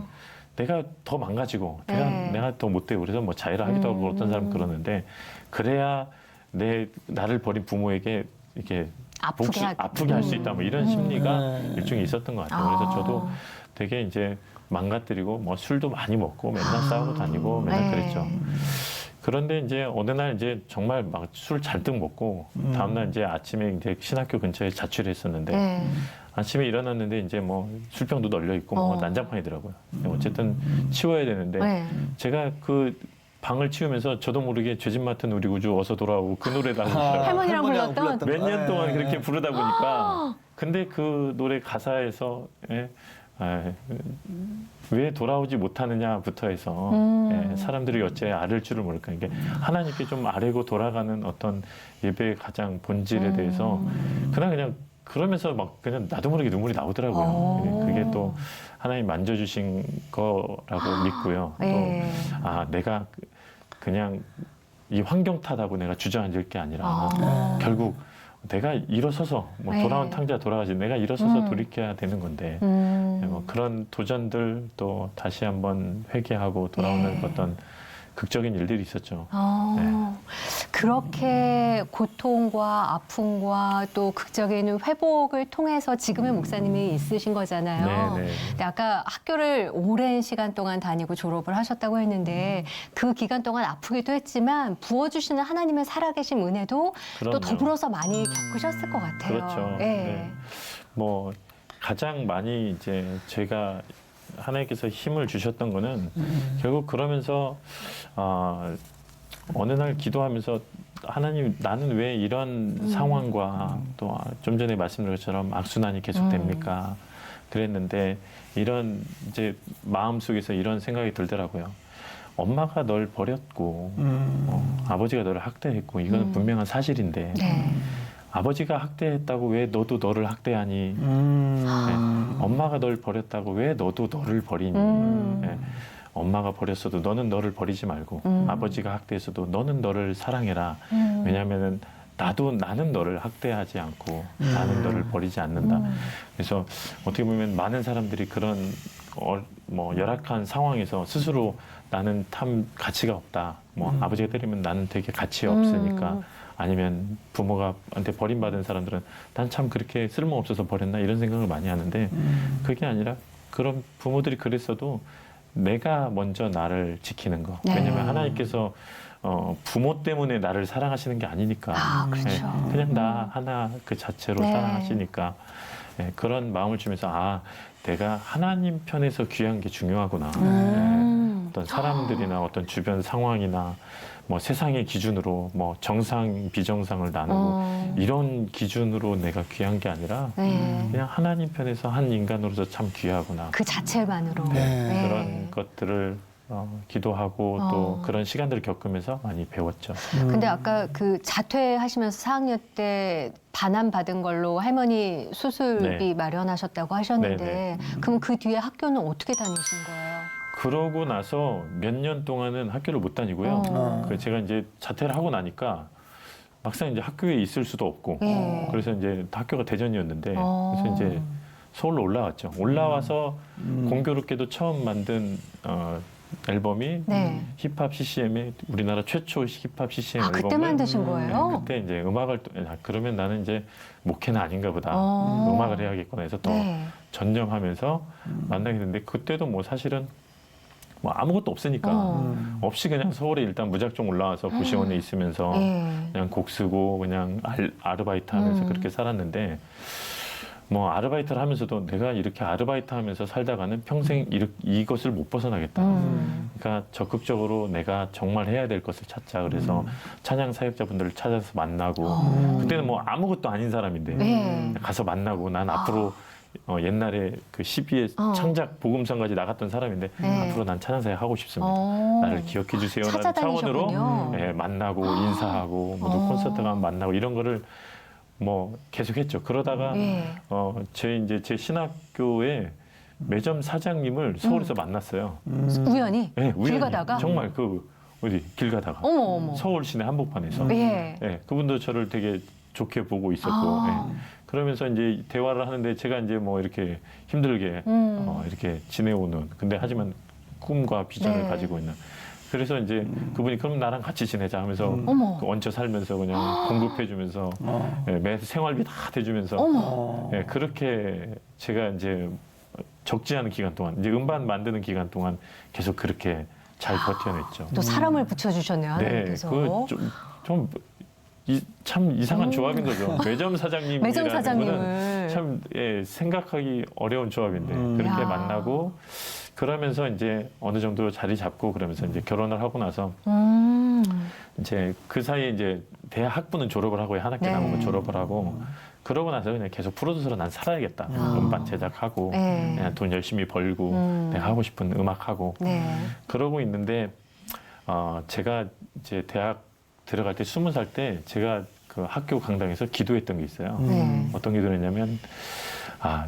[SPEAKER 3] 내가 더 망가지고
[SPEAKER 2] 네.
[SPEAKER 3] 내가 더 못되고 그래서 뭐 자해를 하기도 하고 어떤 사람 그러는데 그래야 나를 버린 부모에게 이렇게 아프게 할 수 있다 뭐 이런 심리가 일종의 있었던 것 같아요. 그래서 저도 되게 이제 망가뜨리고 뭐 술도 많이 먹고 맨날 싸우고 다니고 맨날
[SPEAKER 2] 네.
[SPEAKER 3] 그랬죠. 그런데 이제 어느 날 이제 정말 막 술 잔뜩 먹고 다음날 이제 아침에 이제 신학교 근처에 자취를 했었는데
[SPEAKER 2] 네.
[SPEAKER 3] 아침에 일어났는데 이제 뭐 술병도 널려 있고 뭐 난장판이더라고요. 어쨌든 치워야 되는데
[SPEAKER 2] 네.
[SPEAKER 3] 제가 그 방을 치우면서 저도 모르게 죄짓 맡은 우리 구주 어서 돌아오고 그 노래를 하고 있더라고요.
[SPEAKER 2] 할머니랑
[SPEAKER 1] 할머니하고
[SPEAKER 2] 불렀던?
[SPEAKER 1] 불렀던
[SPEAKER 3] 몇 년 동안
[SPEAKER 1] 네.
[SPEAKER 3] 그렇게 부르다 보니까 근데 그 노래 가사에서 왜 돌아오지 못하느냐부터 해서 사람들이 어째 아를 줄을 모를까 이게 하나님께 좀 아뢰고 돌아가는 어떤 예배의 가장 본질에 대해서 그냥 그러면서 막 그냥 나도 모르게 눈물이 나오더라고요. 그게 또 하나님 만져주신 거라고 믿고요.
[SPEAKER 2] 예.
[SPEAKER 3] 또 내가 그냥 이 환경 탓하고 내가 주저앉을 게 아니라 결국 내가 일어서서 뭐
[SPEAKER 2] 네.
[SPEAKER 3] 돌아온 탕자 돌아가지 내가 일어서서 돌이켜야 되는 건데 뭐 그런 도전들 또 다시 한번 회개하고 돌아오는 어떤 극적인 일들이 있었죠.
[SPEAKER 2] 그렇게 고통과 아픔과 또 극적인 회복을 통해서 지금의 목사님이 있으신 거잖아요.
[SPEAKER 3] 네, 네.
[SPEAKER 2] 근데 아까 학교를 오랜 시간 동안 다니고 졸업을 하셨다고 했는데 그 기간 동안 아프기도 했지만 부어주시는 하나님의 살아계신 은혜도 또
[SPEAKER 3] 그럼요.
[SPEAKER 2] 더불어서 많이 겪으셨을 것 같아요.
[SPEAKER 3] 그렇죠.
[SPEAKER 2] 예.
[SPEAKER 3] 네. 뭐 가장 많이 이제 제가 하나님께서 힘을 주셨던 거는 결국 그러면서 어느 날 기도하면서 하나님 나는 왜 이런 상황과 또 좀 전에 말씀드린 것처럼 악순환이 계속됩니까? 그랬는데 이런 이제 마음 속에서 이런 생각이 들더라고요. 엄마가 널 버렸고 아버지가 너를 학대했고 이거는 분명한 사실인데
[SPEAKER 2] 네.
[SPEAKER 3] 아버지가 학대했다고 왜 너도 너를 학대하니? 네. 엄마가 널 버렸다고 왜 너도 너를 버리니? 네. 엄마가 버렸어도 너는 너를 버리지 말고 아버지가 학대했어도 너는 너를 사랑해라. 왜냐하면은 나는 너를 학대하지 않고 나는 너를 버리지 않는다. 그래서 어떻게 보면 많은 사람들이 그런 뭐 열악한 상황에서 스스로 나는 참 가치가 없다. 뭐 아버지가 때리면 나는 되게 가치 없으니까. 아니면 부모가한테 버림받은 사람들은 난 참 그렇게 쓸모없어서 버렸나 이런 생각을 많이 하는데 그게 아니라 그런 부모들이 그랬어도 내가 먼저 나를 지키는 거.
[SPEAKER 2] 네.
[SPEAKER 3] 왜냐하면 하나님께서 부모 때문에 나를 사랑하시는 게 아니니까.
[SPEAKER 2] 그렇죠.
[SPEAKER 3] 그냥 나 하나 그 자체로
[SPEAKER 2] 네.
[SPEAKER 3] 사랑하시니까 그런 마음을 주면서 내가 하나님 편에서 귀한 게 중요하구나. 어떤 사람들이나 어떤 주변 상황이나 뭐 세상의 기준으로 뭐 정상 비정상을 나누고 이런 기준으로 내가 귀한 게 아니라 그냥 하나님 편에서 한 인간으로서 참 귀하구나.
[SPEAKER 2] 그 자체만으로.
[SPEAKER 1] 네.
[SPEAKER 3] 그런 것들을 기도하고 또 그런 시간들을 겪으면서 많이 배웠죠.
[SPEAKER 2] 근데 아까 그 자퇴하시면서 4학년 때 반환 받은 걸로 할머니 수술비
[SPEAKER 3] 네.
[SPEAKER 2] 마련하셨다고 하셨는데
[SPEAKER 3] 네,
[SPEAKER 2] 그럼 그 뒤에 학교는 어떻게 다니신 거예요?
[SPEAKER 3] 그러고 나서 몇 년 동안은 학교를 못 다니고요. 그 제가 이제 자퇴를 하고 나니까 막상 이제 학교에 있을 수도 없고 그래서 이제 학교가 대전이었는데 그래서 이제 서울로 올라왔죠. 올라와서 공교롭게도 처음 만든 앨범이
[SPEAKER 2] 네.
[SPEAKER 3] 힙합 CCM의 우리나라 최초 힙합 CCM
[SPEAKER 2] 아, 그때
[SPEAKER 3] 앨범을
[SPEAKER 2] 만드신
[SPEAKER 3] 네,
[SPEAKER 2] 거예요?
[SPEAKER 3] 그때 이제 음악을 그러면 나는 이제 목회는 아닌가 보다. 음악을 해야겠구나 해서 더
[SPEAKER 2] 네.
[SPEAKER 3] 전념하면서 만나게 됐는데 그때도 뭐 사실은 뭐 아무것도 없으니까 없이 그냥 서울에 일단 무작정 올라와서 고시원에 있으면서
[SPEAKER 2] 예.
[SPEAKER 3] 그냥 곡 쓰고 그냥 아르바이트 하면서 그렇게 살았는데 뭐 아르바이트를 하면서도 내가 이렇게 아르바이트 하면서 살다가는 평생 이것을 못 벗어나겠다. 그러니까 적극적으로 내가 정말 해야 될 것을 찾자. 그래서 찬양 사역자분들을 찾아서 만나고 그때는 뭐 아무것도 아닌 사람인데
[SPEAKER 2] 네.
[SPEAKER 3] 가서 만나고 난 앞으로 옛날에 그 12회 창작 복음성까지 나갔던 사람인데
[SPEAKER 2] 네.
[SPEAKER 3] 앞으로 난 찬양 사역 하고 싶습니다. 나를 기억해 주세요라는
[SPEAKER 2] 찾아다니셨군요.
[SPEAKER 3] 차원으로 예, 만나고 인사하고 뭐 콘서트 가면 만나고 이런 거를 뭐 계속했죠. 그러다가
[SPEAKER 2] 예.
[SPEAKER 3] 제 신학교에 매점 사장님을 서울에서 만났어요.
[SPEAKER 2] 우연히?
[SPEAKER 3] 네,
[SPEAKER 2] 길
[SPEAKER 3] 우연히.
[SPEAKER 2] 가다가?
[SPEAKER 3] 정말 어디 길 가다가
[SPEAKER 2] 어머.
[SPEAKER 3] 서울 시내 한복판에서
[SPEAKER 2] 예.
[SPEAKER 3] 예, 그분도 저를 되게 좋게 보고 있었고
[SPEAKER 2] 아.
[SPEAKER 3] 예. 그러면서 이제 대화를 하는데 제가 이제 뭐 이렇게 힘들게 이렇게 지내오는 근데 하지만 꿈과 비전을
[SPEAKER 2] 네.
[SPEAKER 3] 가지고 있는 그래서 이제 그분이 그럼 나랑 같이 지내자 하면서
[SPEAKER 2] 어머.
[SPEAKER 3] 그 얹혀 살면서 그냥 공급해주면서 예, 매 생활비 다 대주면서
[SPEAKER 2] 어머.
[SPEAKER 3] 예, 그렇게 제가 이제 적지 않은 기간 동안 이제 음반 만드는 기간 동안 계속 그렇게 잘 버텨냈죠.
[SPEAKER 2] 또 사람을 붙여주셨네요,
[SPEAKER 3] 네,
[SPEAKER 2] 하나님께서.
[SPEAKER 3] 좀 참 이상한 조합인 거죠. 매점 사장님이라는
[SPEAKER 2] 매점
[SPEAKER 3] 거는
[SPEAKER 2] 사장님을.
[SPEAKER 3] 참 예, 생각하기 어려운 조합인데 그렇게
[SPEAKER 2] 야.
[SPEAKER 3] 만나고 그러면서 이제 어느 정도 자리 잡고 그러면서 이제 결혼을 하고 나서 이제 그 사이에 이제 대학 학부는 졸업을 하고 한 학기
[SPEAKER 2] 네.
[SPEAKER 3] 남으면 졸업을 하고 그러고 나서 그냥 계속 프로듀서로 난 살아야겠다. 음반 제작하고
[SPEAKER 2] 네.
[SPEAKER 3] 그냥 돈 열심히 벌고 내가 하고 싶은 음악하고
[SPEAKER 2] 네.
[SPEAKER 3] 그러고 있는데 제가 이제 대학 들어갈 때 20살 때 제가 그 학교 강당에서 기도했던 게 있어요.
[SPEAKER 2] 네.
[SPEAKER 3] 어떤 기도를 했냐면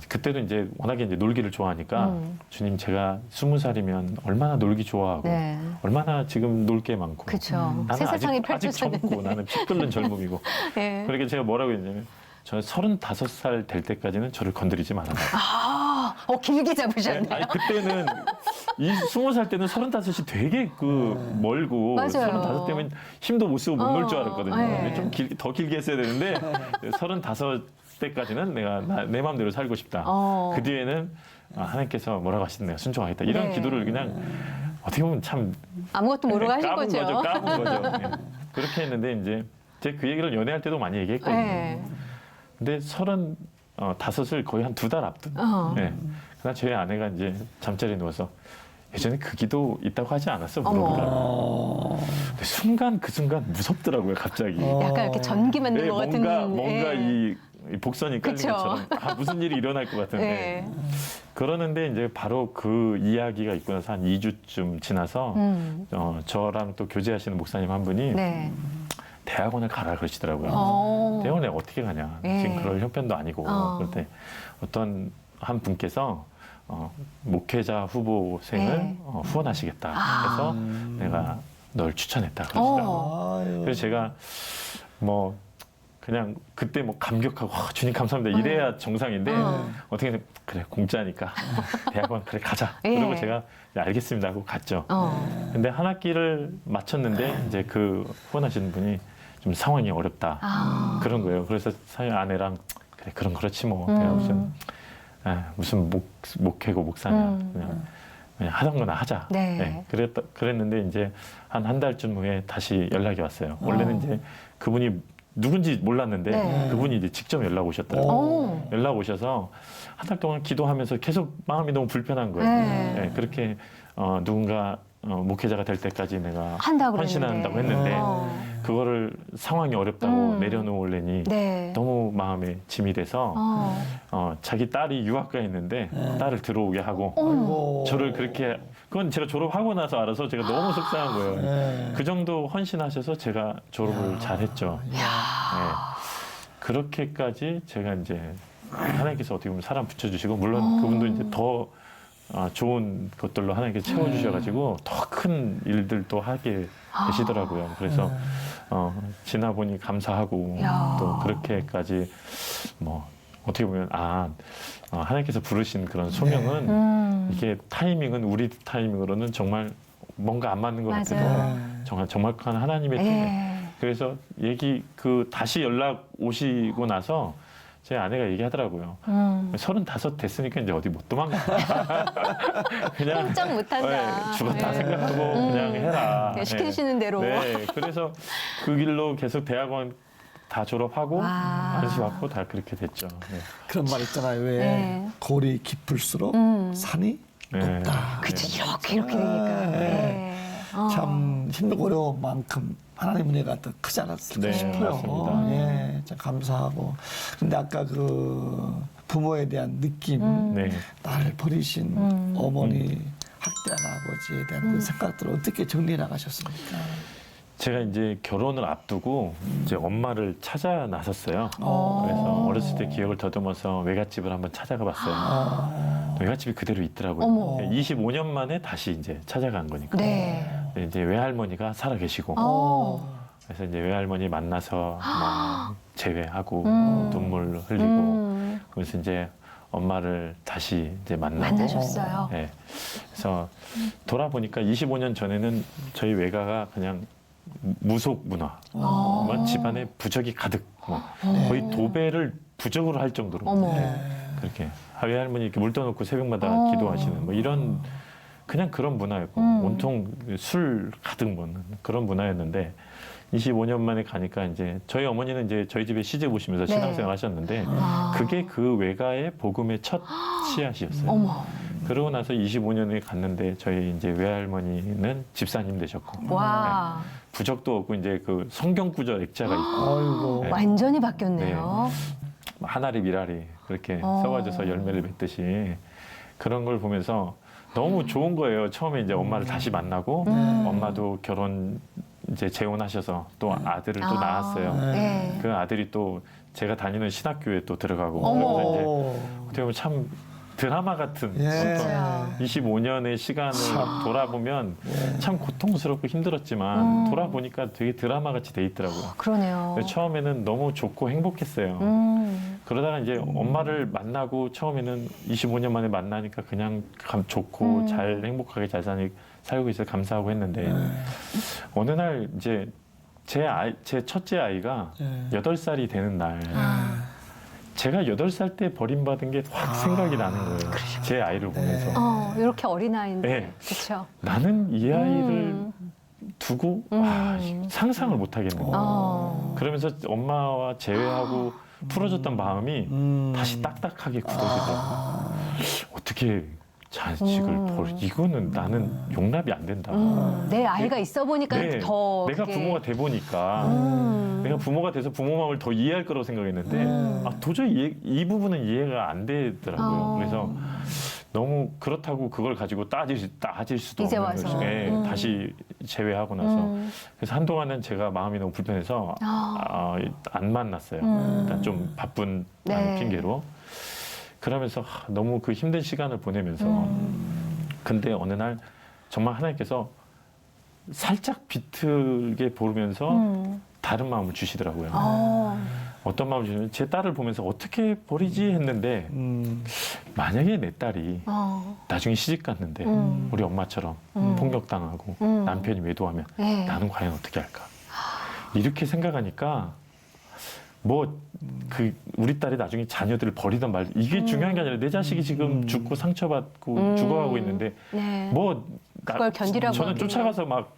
[SPEAKER 3] 그때도 이제 워낙에 이제 놀기를 좋아하니까 주님 제가 20살이면 얼마나 놀기 좋아하고
[SPEAKER 2] 네.
[SPEAKER 3] 얼마나 지금 놀 게 많고
[SPEAKER 2] 그쵸. 새
[SPEAKER 3] 나는
[SPEAKER 2] 세상이
[SPEAKER 3] 아직
[SPEAKER 2] 펼쳐졌는데.
[SPEAKER 3] 젊고 나는 피 끓는 젊음이고
[SPEAKER 2] 네.
[SPEAKER 3] 그렇게 제가 뭐라고 했냐면 저는 35살 될 때까지는 저를 건드리지 말아라.
[SPEAKER 2] 길게 잡으셨네요.
[SPEAKER 3] 아니 그때는 이 20살 때는 35이 되게 멀고
[SPEAKER 2] 맞아요.
[SPEAKER 3] 35 때면 힘도 못 쓰고 못 놀 줄 알았거든요.
[SPEAKER 2] 네.
[SPEAKER 3] 근데 좀 더 길게 했어야 되는데 35 때까지는 내가 내 마음대로 살고 싶다. 그 뒤에는 하나님께서 뭐라고 하시든 내가 순종하겠다. 이런
[SPEAKER 2] 네.
[SPEAKER 3] 기도를 그냥 어떻게 보면 참
[SPEAKER 2] 아무것도 모르고 하신
[SPEAKER 3] 까본
[SPEAKER 2] 거죠.
[SPEAKER 3] 까본 거죠. 네. 그렇게 했는데 이제 제가 그 얘기를 연애할 때도 많이 얘기했거든요.
[SPEAKER 2] 네.
[SPEAKER 3] 근데 35을 거의 한 2달 앞둔. 네. 그날 저희 아내가 이제 잠자리에 누워서 예전에 그 기도 있다고 하지 않았어? 물어보더라고요. 근데 그 순간 무섭더라고요, 갑자기.
[SPEAKER 2] 약간 이렇게 전기 맞는
[SPEAKER 3] 네,
[SPEAKER 2] 것 같은.
[SPEAKER 3] 뭔가
[SPEAKER 2] 예.
[SPEAKER 3] 이 복선이 깔린
[SPEAKER 2] 그쵸.
[SPEAKER 3] 것처럼 무슨 일이 일어날 것 같은데.
[SPEAKER 2] 네.
[SPEAKER 3] 그러는데 이제 바로 그 이야기가 있고 나서 한 2주쯤 지나서 저랑 또 교제하시는 목사님 한 분이
[SPEAKER 2] 네.
[SPEAKER 3] 대학원을 가라 그러시더라고요. 대학원에 어떻게 가냐.
[SPEAKER 2] 예.
[SPEAKER 3] 지금 그럴 형편도 아니고. 그럴 때 어떤 한 분께서 목회자 후보생을
[SPEAKER 2] 네.
[SPEAKER 3] 후원하시겠다 해서 내가 널 추천했다 그러시더라고요. 그래서 제가 뭐 그냥 그때 뭐 감격하고 주님 감사합니다 이래야 정상인데 어떻게 그래 공짜니까 대학원 그래 가자.
[SPEAKER 2] 예.
[SPEAKER 3] 그리고 제가 네, 알겠습니다 하고 갔죠. 근데 한 학기를 마쳤는데 이제 그 후원하시는 분이 좀 상황이 어렵다 그런 거예요. 그래서 사연 아내랑 그래 그럼 그렇지 뭐 내가 무슨 목회고 목사냐 그냥 하던 거나 하자.
[SPEAKER 2] 네.
[SPEAKER 3] 그랬는데 이제 한 달쯤 후에 다시 연락이 왔어요. 원래는 이제 그분이 누군지 몰랐는데
[SPEAKER 2] 네.
[SPEAKER 3] 그분이 이제 직접 연락 오셨더라고요. 연락 오셔서 한 달 동안 기도하면서 계속 마음이 너무 불편한 거예요.
[SPEAKER 2] 네.
[SPEAKER 3] 네, 그렇게 누군가 목회자가 될 때까지 내가
[SPEAKER 2] 한다고
[SPEAKER 3] 헌신한다고 했는데 그거를 상황이 어렵다고 내려놓으려니
[SPEAKER 2] 네.
[SPEAKER 3] 너무 마음에 짐이 돼서 자기 딸이 유학가에 있는데 딸을 들어오게 하고 저를 그렇게 그건 제가 졸업하고 나서 알아서 제가 너무 속상한 거예요. 그 정도 헌신하셔서 제가 졸업을 잘했죠. 네. 그렇게까지 제가 이제 하나님께서 어떻게 보면 사람 붙여주시고 물론 그분도 이제 더 좋은 것들로 하나님께 채워주셔가지고 더 큰 일들도 하게 되시더라고요. 그래서 지나 보니 감사하고
[SPEAKER 2] 야.
[SPEAKER 3] 또 그렇게까지 뭐 어떻게 보면 하나님께서 부르신 그런 소명은 이게 타이밍은 우리 타이밍으로는 정말 뭔가 안 맞는 것
[SPEAKER 2] 맞아요.
[SPEAKER 3] 같아도 정말 정확한 하나님의 뜻.
[SPEAKER 2] 예.
[SPEAKER 3] 그래서 다시 연락 오시고 나서 제 아내가 얘기하더라고요. 35 됐으니까 이제 어디 못 도망가. 그냥
[SPEAKER 2] 꼼짝 못한다.
[SPEAKER 3] 네, 죽었다
[SPEAKER 2] 네.
[SPEAKER 3] 생각하고 그냥 해라.
[SPEAKER 2] 네, 시키시는 대로.
[SPEAKER 3] 네, 그래서 그 길로 계속 대학원 다 졸업하고
[SPEAKER 2] 와.
[SPEAKER 3] 안수 받고 다 그렇게 됐죠. 네.
[SPEAKER 1] 그런 말 있잖아요. 왜
[SPEAKER 2] 네.
[SPEAKER 1] 골이 깊을수록 산이
[SPEAKER 3] 네.
[SPEAKER 1] 높다.
[SPEAKER 2] 그쵸, 이렇게 되니까. 네.
[SPEAKER 1] 참 힘들고 어려운 만큼 하나님 은혜가 더 크지 않았을까
[SPEAKER 3] 네,
[SPEAKER 1] 싶어요.
[SPEAKER 3] 맞습니다.
[SPEAKER 1] 예, 참 감사하고. 근데 아까 그 부모에 대한 느낌,
[SPEAKER 3] 네.
[SPEAKER 1] 나를 버리신 어머니, 학대한 아버지에 대한 그 생각들을 어떻게 정리해 나가셨습니까?
[SPEAKER 3] 제가 이제 결혼을 앞두고 이제 엄마를 찾아 나섰어요. 그래서 어렸을 때 기억을 더듬어서 외갓집을 한번 찾아가 봤어요. 외갓집이 그대로 있더라고요.
[SPEAKER 2] 어머.
[SPEAKER 3] 25년 만에 다시 이제 찾아간 거니까.
[SPEAKER 2] 네.
[SPEAKER 3] 이제 외할머니가 살아 계시고. 그래서 이제 외할머니 만나서 막 재회하고 눈물 흘리고 그래서 이제 엄마를 다시 이제
[SPEAKER 2] 만나셨어요.
[SPEAKER 3] 네. 그래서 돌아보니까 25년 전에는 저희 외가가 그냥 무속 문화, 뭐 집안에 부적이 가득, 뭐 거의 도배를 부적으로 할 정도로
[SPEAKER 2] 어머.
[SPEAKER 3] 그렇게 외할머니 이렇게 물 떠놓고 새벽마다 기도하시는 뭐 이런 그냥 그런 문화였고 온통 술 가득 먹는 그런 문화였는데 25년 만에 가니까 이제 저희 어머니는 이제 저희 집에 시집 오시면서
[SPEAKER 2] 네.
[SPEAKER 3] 신앙생활 하셨는데 그게 그 외가의 복음의 첫 씨앗이었어요.
[SPEAKER 2] 어머.
[SPEAKER 3] 그러고 나서 25년에 갔는데 저희 이제 외할머니는 집사님 되셨고
[SPEAKER 2] 와.
[SPEAKER 3] 부적도 없고 이제 그 성경 구절 액자가 있고
[SPEAKER 1] 아이고.
[SPEAKER 3] 네.
[SPEAKER 2] 완전히 바뀌었네요.
[SPEAKER 3] 하나리 미라리 그렇게
[SPEAKER 2] 어.
[SPEAKER 3] 써가지고서 열매를 맺듯이 그런 걸 보면서 너무 좋은 거예요. 처음에 이제 엄마를 다시 만나고 엄마도 결혼 이제 재혼하셔서 또 아들을 또 낳았어요.
[SPEAKER 2] 네.
[SPEAKER 3] 그 아들이 또 제가 다니는 신학교에 또 들어가고
[SPEAKER 2] 어머.
[SPEAKER 3] 그래서 이제 어떻게 보면 참 드라마 같은
[SPEAKER 1] 예.
[SPEAKER 3] 어떤 25년의 시간을 돌아보면 참 고통스럽고 힘들었지만 돌아보니까 되게 드라마 같이 돼 있더라고요.
[SPEAKER 2] 그러네요.
[SPEAKER 3] 그래서 처음에는 너무 좋고 행복했어요. 그러다가 이제 엄마를 만나고 처음에는 25년 만에 만나니까 그냥 좋고 잘 행복하게 잘 살고 있어 감사하고 했는데 어느 날 이제 제 첫째 아이가 8살이 되는 날 제가 8살 때 버림받은 게 확 생각이 나는 거예요. 제 아이를 보면서.
[SPEAKER 2] 이렇게 어린아이인데.
[SPEAKER 3] 네.
[SPEAKER 2] 그렇죠.
[SPEAKER 3] 나는 이 아이를 두고 상상을 못 하겠는데. 그러면서 엄마와 재회하고 풀어줬던 마음이 다시 딱딱하게 굳어지더라고요. 어떻게 자식을 이거는 나는 용납이 안 된다.
[SPEAKER 2] 내 아이가 있어 보니까 더
[SPEAKER 3] 내가
[SPEAKER 2] 그게-
[SPEAKER 3] 부모가 돼 보니까 내가 부모가 돼서 부모 마음을 더 이해할 거라고 생각했는데 도저히 이 부분은 이해가 안 되더라고요. 그래서 너무 그렇다고 그걸 가지고 따질 수도
[SPEAKER 2] 이제
[SPEAKER 3] 없는
[SPEAKER 2] 와서.
[SPEAKER 3] 거죠. 네, 다시 제외하고 나서 그래서 한동안은 제가 마음이 너무 불편해서 안 만났어요. 일단 좀 바쁜
[SPEAKER 2] 네.
[SPEAKER 3] 핑계로. 그러면서 너무 그 힘든 시간을 보내면서 근데 어느 날 정말 하나님께서 살짝 비틀게 보면서 다른 마음을 주시더라고요. 어떤 마음을 주시냐면 제 딸을 보면서 어떻게 버리지 했는데 만약에 내 딸이 나중에 시집 갔는데 우리 엄마처럼 폭력당하고 남편이 외도하면
[SPEAKER 2] 네.
[SPEAKER 3] 나는 과연 어떻게 할까? 이렇게 생각하니까 우리 딸이 나중에 자녀들을 버리던 말 이게 중요한 게 아니라 내 자식이 지금 죽고 상처받고 죽어가고 있는데
[SPEAKER 2] 네.
[SPEAKER 3] 그걸
[SPEAKER 2] 견디라고
[SPEAKER 3] 저는
[SPEAKER 2] 하기는.
[SPEAKER 3] 쫓아가서 막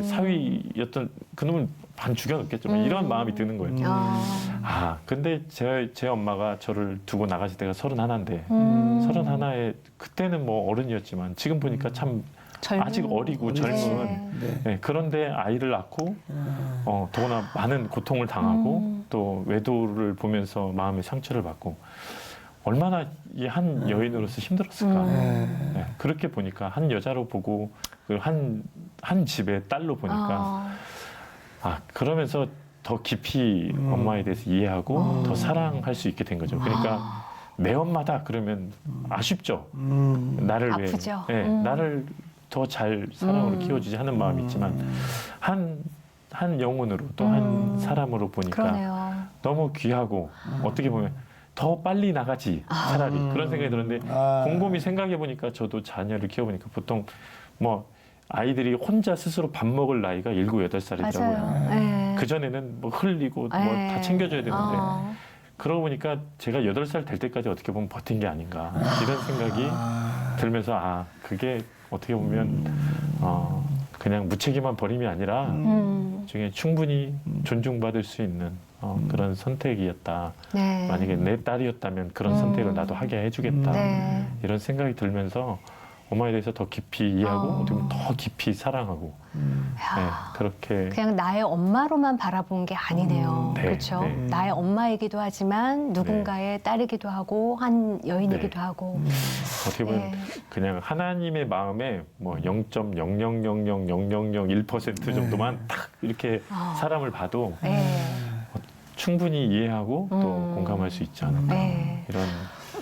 [SPEAKER 3] 사위였던 그놈을 반 죽여놓겠지만 이런 마음이 드는 거예요. 근데 제 엄마가 저를 두고 나가실 때가 31인데 31에 그때는 뭐 어른이었지만 지금 보니까 참 아직 어리고 젊은 네, 그런데 아이를 낳고 더구나 많은 고통을 당하고 또 외도를 보면서 마음의 상처를 받고 얼마나 이 한 여인으로서 힘들었을까. 네, 그렇게 보니까 한 여자로 보고 한 집의 딸로 보니까 그러면서 더 깊이 엄마에 대해서 이해하고 더 사랑할 수 있게 된 거죠. 그러니까 내 엄마다 그러면 아쉽죠. 나를
[SPEAKER 2] 아프죠.
[SPEAKER 3] 왜, 나를 더 잘 사랑으로 키워주지 하는 마음이 있지만 한 영혼으로 또 한 사람으로 보니까
[SPEAKER 2] 그러네요.
[SPEAKER 3] 너무 귀하고 어떻게 보면 더 빨리 나가지 차라리 그런 생각이 들었는데 곰곰이 생각해 보니까 저도 자녀를 키워보니까 보통 뭐 아이들이 혼자 스스로 밥 먹을 나이가 7, 8살이더라고요.
[SPEAKER 2] 맞아요. 네.
[SPEAKER 3] 그전에는 뭐 흘리고 뭐 다 챙겨줘야 되는데 그러고 보니까 제가 8살 될 때까지 어떻게 보면 버틴 게 아닌가 이런 생각이 들면서 그게 어떻게 보면 그냥 무책임한 버림이 아니라 중에 충분히 존중받을 수 있는 그런 선택이었다.
[SPEAKER 2] 네.
[SPEAKER 3] 만약에 내 딸이었다면 그런 선택을 나도 하게 해주겠다.
[SPEAKER 2] 네.
[SPEAKER 3] 이런 생각이 들면서 엄마에 대해서 더 깊이 이해하고 어떻게 보면 더 깊이 사랑하고 네, 그렇게
[SPEAKER 2] 그냥 나의 엄마로만 바라본 게 아니네요.
[SPEAKER 3] 네,
[SPEAKER 2] 그렇죠.
[SPEAKER 3] 네.
[SPEAKER 2] 나의 엄마이기도 하지만 누군가의 딸이기도 하고 한 여인이기도
[SPEAKER 3] 네.
[SPEAKER 2] 하고.
[SPEAKER 3] 어떻게 보면
[SPEAKER 2] 네.
[SPEAKER 3] 그냥 하나님의 마음에 뭐 0.0000001% 정도만 딱 이렇게 사람을 봐도
[SPEAKER 2] 네.
[SPEAKER 3] 충분히 이해하고 또 공감할 수 있지 않을까
[SPEAKER 2] 네.
[SPEAKER 3] 이런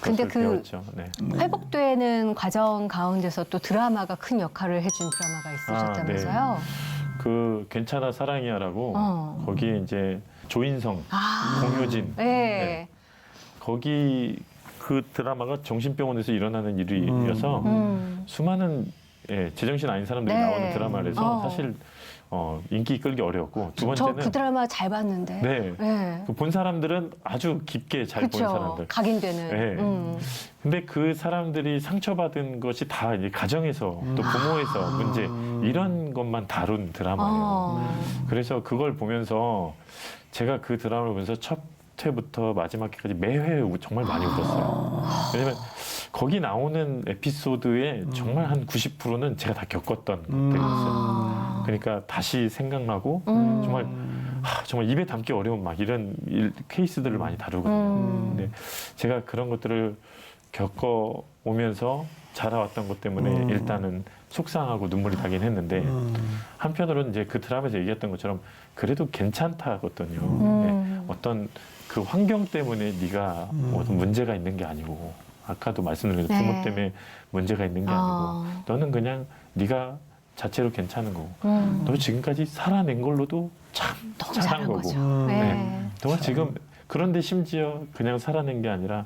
[SPEAKER 2] 근데
[SPEAKER 3] 것을 배웠죠. 네.
[SPEAKER 2] 회복되는 과정 가운데서 또 드라마가 큰 역할을 해준 드라마가 있으셨다면서요?
[SPEAKER 3] 그 괜찮아 사랑이야라고 거기에 이제 조인성, 공효진
[SPEAKER 2] 네.
[SPEAKER 3] 거기 그 드라마가 정신병원에서 일어나는 일이어서 수많은 제정신 아닌 사람들이
[SPEAKER 2] 네.
[SPEAKER 3] 나오는 드라마라서 사실 인기 끌기 어려웠고 두
[SPEAKER 2] 저
[SPEAKER 3] 번째는
[SPEAKER 2] 그 드라마 잘 봤는데.
[SPEAKER 3] 네.
[SPEAKER 2] 네.
[SPEAKER 3] 그 본 사람들은 아주 깊게 잘 본
[SPEAKER 2] 그렇죠.
[SPEAKER 3] 사람들.
[SPEAKER 2] 각인되는.
[SPEAKER 3] 네. 근데 그 사람들이 상처받은 것이 다 이제 가정에서 또 부모에서 문제 이런 것만 다룬 드라마예요. 그래서 그걸 보면서 제가 그 드라마를 보면서 첫 회부터 마지막 회까지 매회 정말 많이 울었어요. 왜냐면 거기 나오는 에피소드의 정말 한 90%는 제가 다 겪었던 것들이었어요. 그러니까 다시 생각나고 정말 정말 입에 담기 어려운 막 이런 케이스들을 많이 다루거든요. 근데 제가 그런 것들을 겪어오면서 자라왔던 것 때문에 일단은 속상하고 눈물이 나긴 했는데 한편으로는 이제 그 드라마에서 얘기했던 것처럼 그래도 괜찮다거든요. 네. 어떤 그 환경 때문에 네가 어떤 문제가 있는 게 아니고 아까도 말씀드린
[SPEAKER 2] 네.
[SPEAKER 3] 부모 때문에 문제가 있는 게 아니고 너는 그냥 네가 자체로 괜찮은 거고 너 지금까지 살아낸 걸로도 참
[SPEAKER 2] 너무
[SPEAKER 3] 잘한
[SPEAKER 2] 잘한
[SPEAKER 3] 거고
[SPEAKER 2] 거죠.
[SPEAKER 3] 네.
[SPEAKER 2] 네.
[SPEAKER 3] 정말 지금 그런데 심지어 그냥 살아낸 게 아니라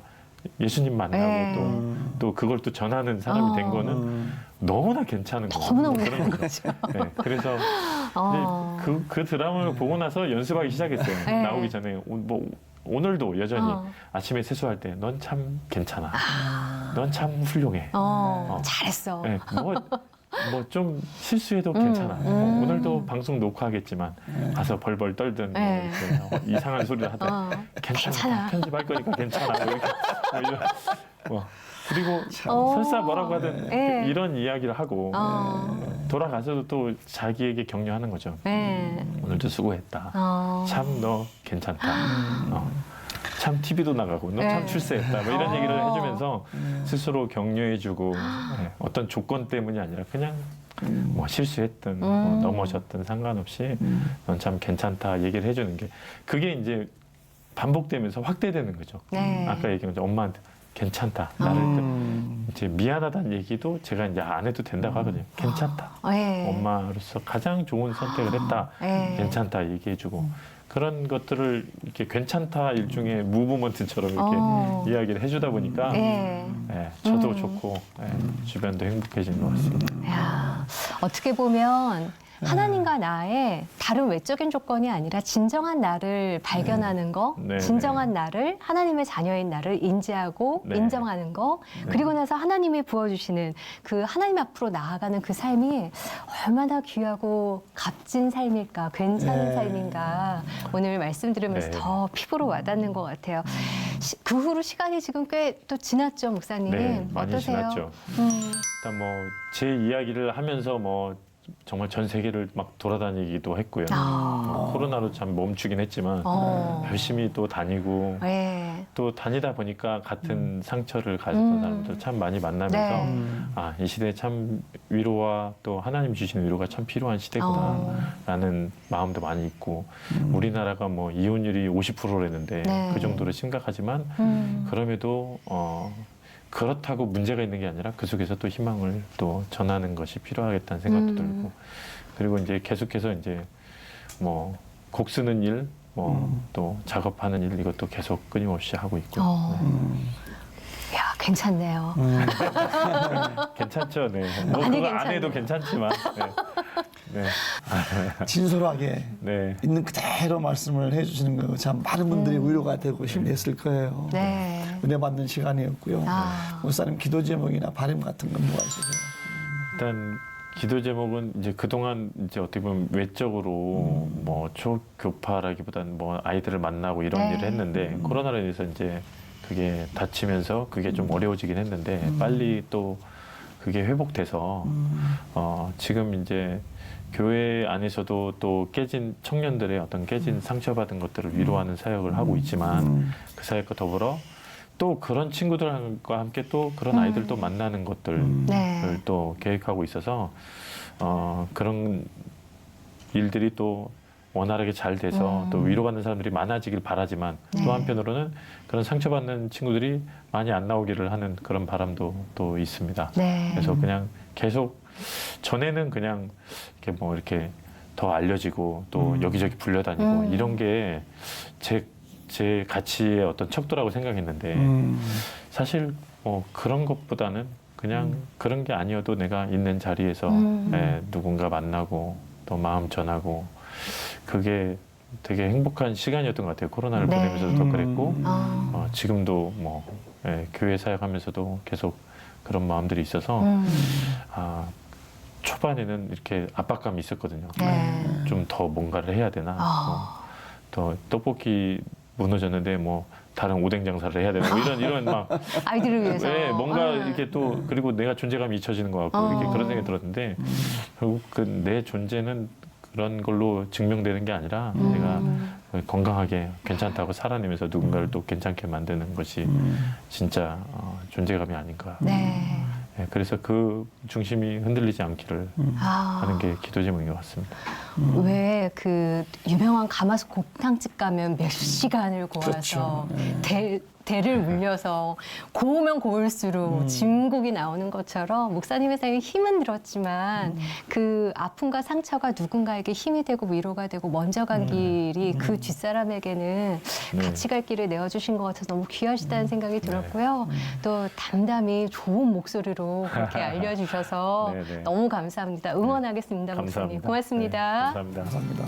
[SPEAKER 3] 예수님 만나고
[SPEAKER 2] 네.
[SPEAKER 3] 또 그걸 또 전하는 사람이 된 거는 너무나 괜찮은 거고
[SPEAKER 2] 너무너무
[SPEAKER 3] 그런
[SPEAKER 2] 잘한
[SPEAKER 3] 거죠.
[SPEAKER 2] 거죠.
[SPEAKER 3] 네. 그래서 이제 그 드라마를 보고 나서 연습하기 시작했어요.
[SPEAKER 2] 네.
[SPEAKER 3] 나오기 전에 오늘도 여전히 아침에 세수할 때 넌 참 괜찮아. 넌 참 훌륭해.
[SPEAKER 2] 잘했어.
[SPEAKER 3] 네, 뭐 좀 실수해도 괜찮아. 오늘도 방송 녹화하겠지만 가서 벌벌 떨든 뭐
[SPEAKER 2] 네.
[SPEAKER 3] 이렇게 이상한 소리를 하다 괜찮아. 편집할 거니까 괜찮아. 뭐 이렇게 뭐 이런 그리고 설사 뭐라고 하든
[SPEAKER 2] 네.
[SPEAKER 3] 이런 이야기를 하고 돌아가서도 또 자기에게 격려하는 거죠.
[SPEAKER 2] 네.
[SPEAKER 3] 오늘도 수고했다. 참 너 괜찮다. 참 TV도 나가고 너 참
[SPEAKER 2] 네.
[SPEAKER 3] 출세했다. 뭐 이런 얘기를 해주면서 스스로 격려해주고 어떤 조건 때문이 아니라 그냥 뭐 실수했든 뭐 넘어졌든 상관없이 넌 참 괜찮다 얘기를 해주는 게 그게 이제 반복되면서 확대되는 거죠.
[SPEAKER 2] 네.
[SPEAKER 3] 아까 얘기한 것처럼 엄마한테 괜찮다. 나를 이제 미안하다는 얘기도 제가 이제 안 해도 된다고 하거든요. 괜찮다.
[SPEAKER 2] 네.
[SPEAKER 3] 엄마로서 가장 좋은 선택을 했다.
[SPEAKER 2] 네.
[SPEAKER 3] 괜찮다 얘기해주고 그런 것들을 이렇게 괜찮다 일종의 무브먼트처럼 이렇게 이야기를 해주다 보니까
[SPEAKER 2] 네.
[SPEAKER 3] 저도 좋고 주변도 행복해지는 것 같습니다.
[SPEAKER 2] 야, 어떻게 보면 하나님과 나의 다른 외적인 조건이 아니라 진정한 나를 발견하는 거,
[SPEAKER 3] 네.
[SPEAKER 2] 진정한 나를 하나님의 자녀인 나를 인지하고
[SPEAKER 3] 네.
[SPEAKER 2] 인정하는 거, 그리고 나서 하나님이 부어주시는 그 하나님 앞으로 나아가는 그 삶이 얼마나 귀하고 값진 삶일까, 괜찮은
[SPEAKER 1] 네.
[SPEAKER 2] 삶인가 오늘 말씀 들으면서
[SPEAKER 3] 네.
[SPEAKER 2] 더 피부로 와닿는 것 같아요. 그 후로 시간이 지금 꽤 또 지났죠, 목사님.
[SPEAKER 3] 네, 많이
[SPEAKER 2] 어떠세요?
[SPEAKER 3] 지났죠. 일단 뭐 제 이야기를 하면서 뭐 정말 전 세계를 막 돌아다니기도 했고요. 코로나로 참 멈추긴 했지만 열심히 또 다니고
[SPEAKER 2] 네.
[SPEAKER 3] 또 다니다 보니까 같은 상처를 가졌던 사람들 참 많이 만나면서
[SPEAKER 2] 네.
[SPEAKER 3] 아, 이 시대에 참 위로와 또 하나님 주시는 위로가 참 필요한 시대구나라는 마음도 많이 있고 우리나라가 뭐 이혼율이 50%랬는데
[SPEAKER 2] 네.
[SPEAKER 3] 그 정도로 심각하지만 그럼에도 그렇다고 문제가 있는 게 아니라 그 속에서 또 희망을 또 전하는 것이 필요하겠다는 생각도 들고 그리고 이제 계속해서 이제 뭐 곡 쓰는 일, 뭐 또 작업하는 일 이것도 계속 끊임없이 하고 있고
[SPEAKER 2] 야, 괜찮네요.
[SPEAKER 3] 괜찮죠, 네. 뭐
[SPEAKER 2] 많이
[SPEAKER 3] 그거 안
[SPEAKER 2] 괜찮네요.
[SPEAKER 3] 해도 괜찮지만, 네,
[SPEAKER 1] 진솔하게
[SPEAKER 3] 네,
[SPEAKER 1] 있는 그대로 말씀을 해주시는 거 참 많은 분들이 위로가 되고 힘냈을 거예요.
[SPEAKER 2] 네.
[SPEAKER 1] 은혜 받는 시간이었고요.
[SPEAKER 2] 아.
[SPEAKER 1] 목사님 기도 제목이나 바람 같은 건 뭐가 있으세요?
[SPEAKER 3] 일단 기도 제목은 이제 그동안 이제 어떻게 보면 외적으로 뭐 초교파라기보다는 뭐 아이들을 만나고 이런
[SPEAKER 2] 네.
[SPEAKER 3] 일을 했는데 코로나로 인해서 이제 그게 다치면서 그게 좀 어려워지긴 했는데 빨리 또 그게 회복돼서 지금 이제 교회 안에서도 또 깨진 청년들의 어떤 깨진 상처받은 것들을 위로하는 사역을 하고 있지만 그 사역과 더불어 또 그런 친구들과 함께 또 그런 아이들도 만나는 것들을
[SPEAKER 2] 네.
[SPEAKER 3] 또 계획하고 있어서 그런 일들이 또 원활하게 잘 돼서 또 위로받는 사람들이 많아지길 바라지만
[SPEAKER 2] 네.
[SPEAKER 3] 또 한편으로는 그런 상처받는 친구들이 많이 안 나오기를 하는 그런 바람도 또 있습니다.
[SPEAKER 2] 네.
[SPEAKER 3] 그래서 그냥 계속 전에는 그냥 이렇게 뭐 이렇게 더 알려지고 또 여기저기 불려다니고 이런 게 제 가치의 어떤 척도라고 생각했는데 사실 그런 것보다는 그냥 그런 게 아니어도 내가 있는 자리에서 누군가 만나고 또 마음 전하고 그게 되게 행복한 시간이었던 것 같아요. 코로나를
[SPEAKER 2] 네.
[SPEAKER 3] 보내면서도 그랬고
[SPEAKER 2] 아.
[SPEAKER 3] 지금도 뭐 교회 사역하면서도 계속 그런 마음들이 있어서 초반에는 이렇게 압박감이 있었거든요.
[SPEAKER 2] 네.
[SPEAKER 3] 좀 더 뭔가를 해야 되나? 더 떡볶이 무너졌는데 뭐 다른 오뎅 장사를 해야 되나? 뭐 이런 막
[SPEAKER 2] 아이들을 위해서.
[SPEAKER 3] 왜 뭔가
[SPEAKER 2] 아.
[SPEAKER 3] 이렇게 또 그리고 내가 존재감이 잊혀지는 것 같고 이렇게 그런 생각이 들었는데 결국 그 내 존재는 그런 걸로 증명되는 게 아니라 내가 건강하게 괜찮다고 살아내면서 누군가를 또 괜찮게 만드는 것이 진짜 존재감이 아닌가.
[SPEAKER 2] 네.
[SPEAKER 3] 네, 그래서 그 중심이 흔들리지 않기를
[SPEAKER 2] 아.
[SPEAKER 3] 하는 게 기도 제목인 것 같습니다.
[SPEAKER 2] 왜 그 유명한 가마솥 곱창집 가면 몇 시간을 고아서
[SPEAKER 1] 그렇죠. 네.
[SPEAKER 2] 대를 물려서 고우면 고울수록 진국이 나오는 것처럼 목사님의 사역에 힘은 들었지만 그 아픔과 상처가 누군가에게 힘이 되고 위로가 되고 먼저 간 길이 그 뒷사람에게는
[SPEAKER 3] 네.
[SPEAKER 2] 같이 갈 길을 내어주신 것 같아서 너무 귀하시다는 생각이 들었고요. 또 담담히 좋은 목소리로 그렇게 알려주셔서
[SPEAKER 3] 네, 네.
[SPEAKER 2] 너무 감사합니다. 응원하겠습니다, 목사님. 고맙습니다.
[SPEAKER 3] 네, 감사합니다.
[SPEAKER 1] 감사합니다.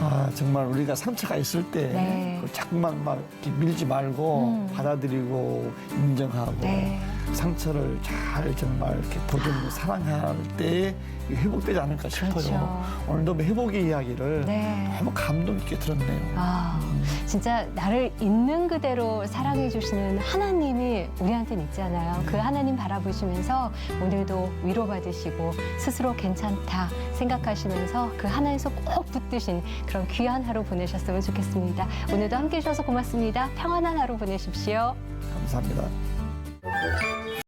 [SPEAKER 1] 아, 정말 우리가 상처가 있을 때
[SPEAKER 2] 네.
[SPEAKER 1] 그걸 자꾸만 막 이렇게 밀지 말고 받아들이고 인정하고
[SPEAKER 2] 네.
[SPEAKER 1] 상처를 잘 정말 이렇게 보듬고 사랑할 때 회복되지 않을까 싶어요.
[SPEAKER 2] 그렇죠.
[SPEAKER 1] 오늘도 회복의 이야기를
[SPEAKER 2] 네.
[SPEAKER 1] 너무 감동 있게 들었네요.
[SPEAKER 2] 아, 진짜 나를 있는 그대로 사랑해 주시는 하나님이 우리한테는 있잖아요. 그 하나님 바라보시면서 오늘도 위로받으시고 스스로 괜찮다 생각하시면서 그 하나님께서 꼭 붙드신 그런 귀한 하루 보내셨으면 좋겠습니다. 오늘도 함께 해주셔서 고맙습니다. 평안한 하루 보내십시오.
[SPEAKER 1] 감사합니다.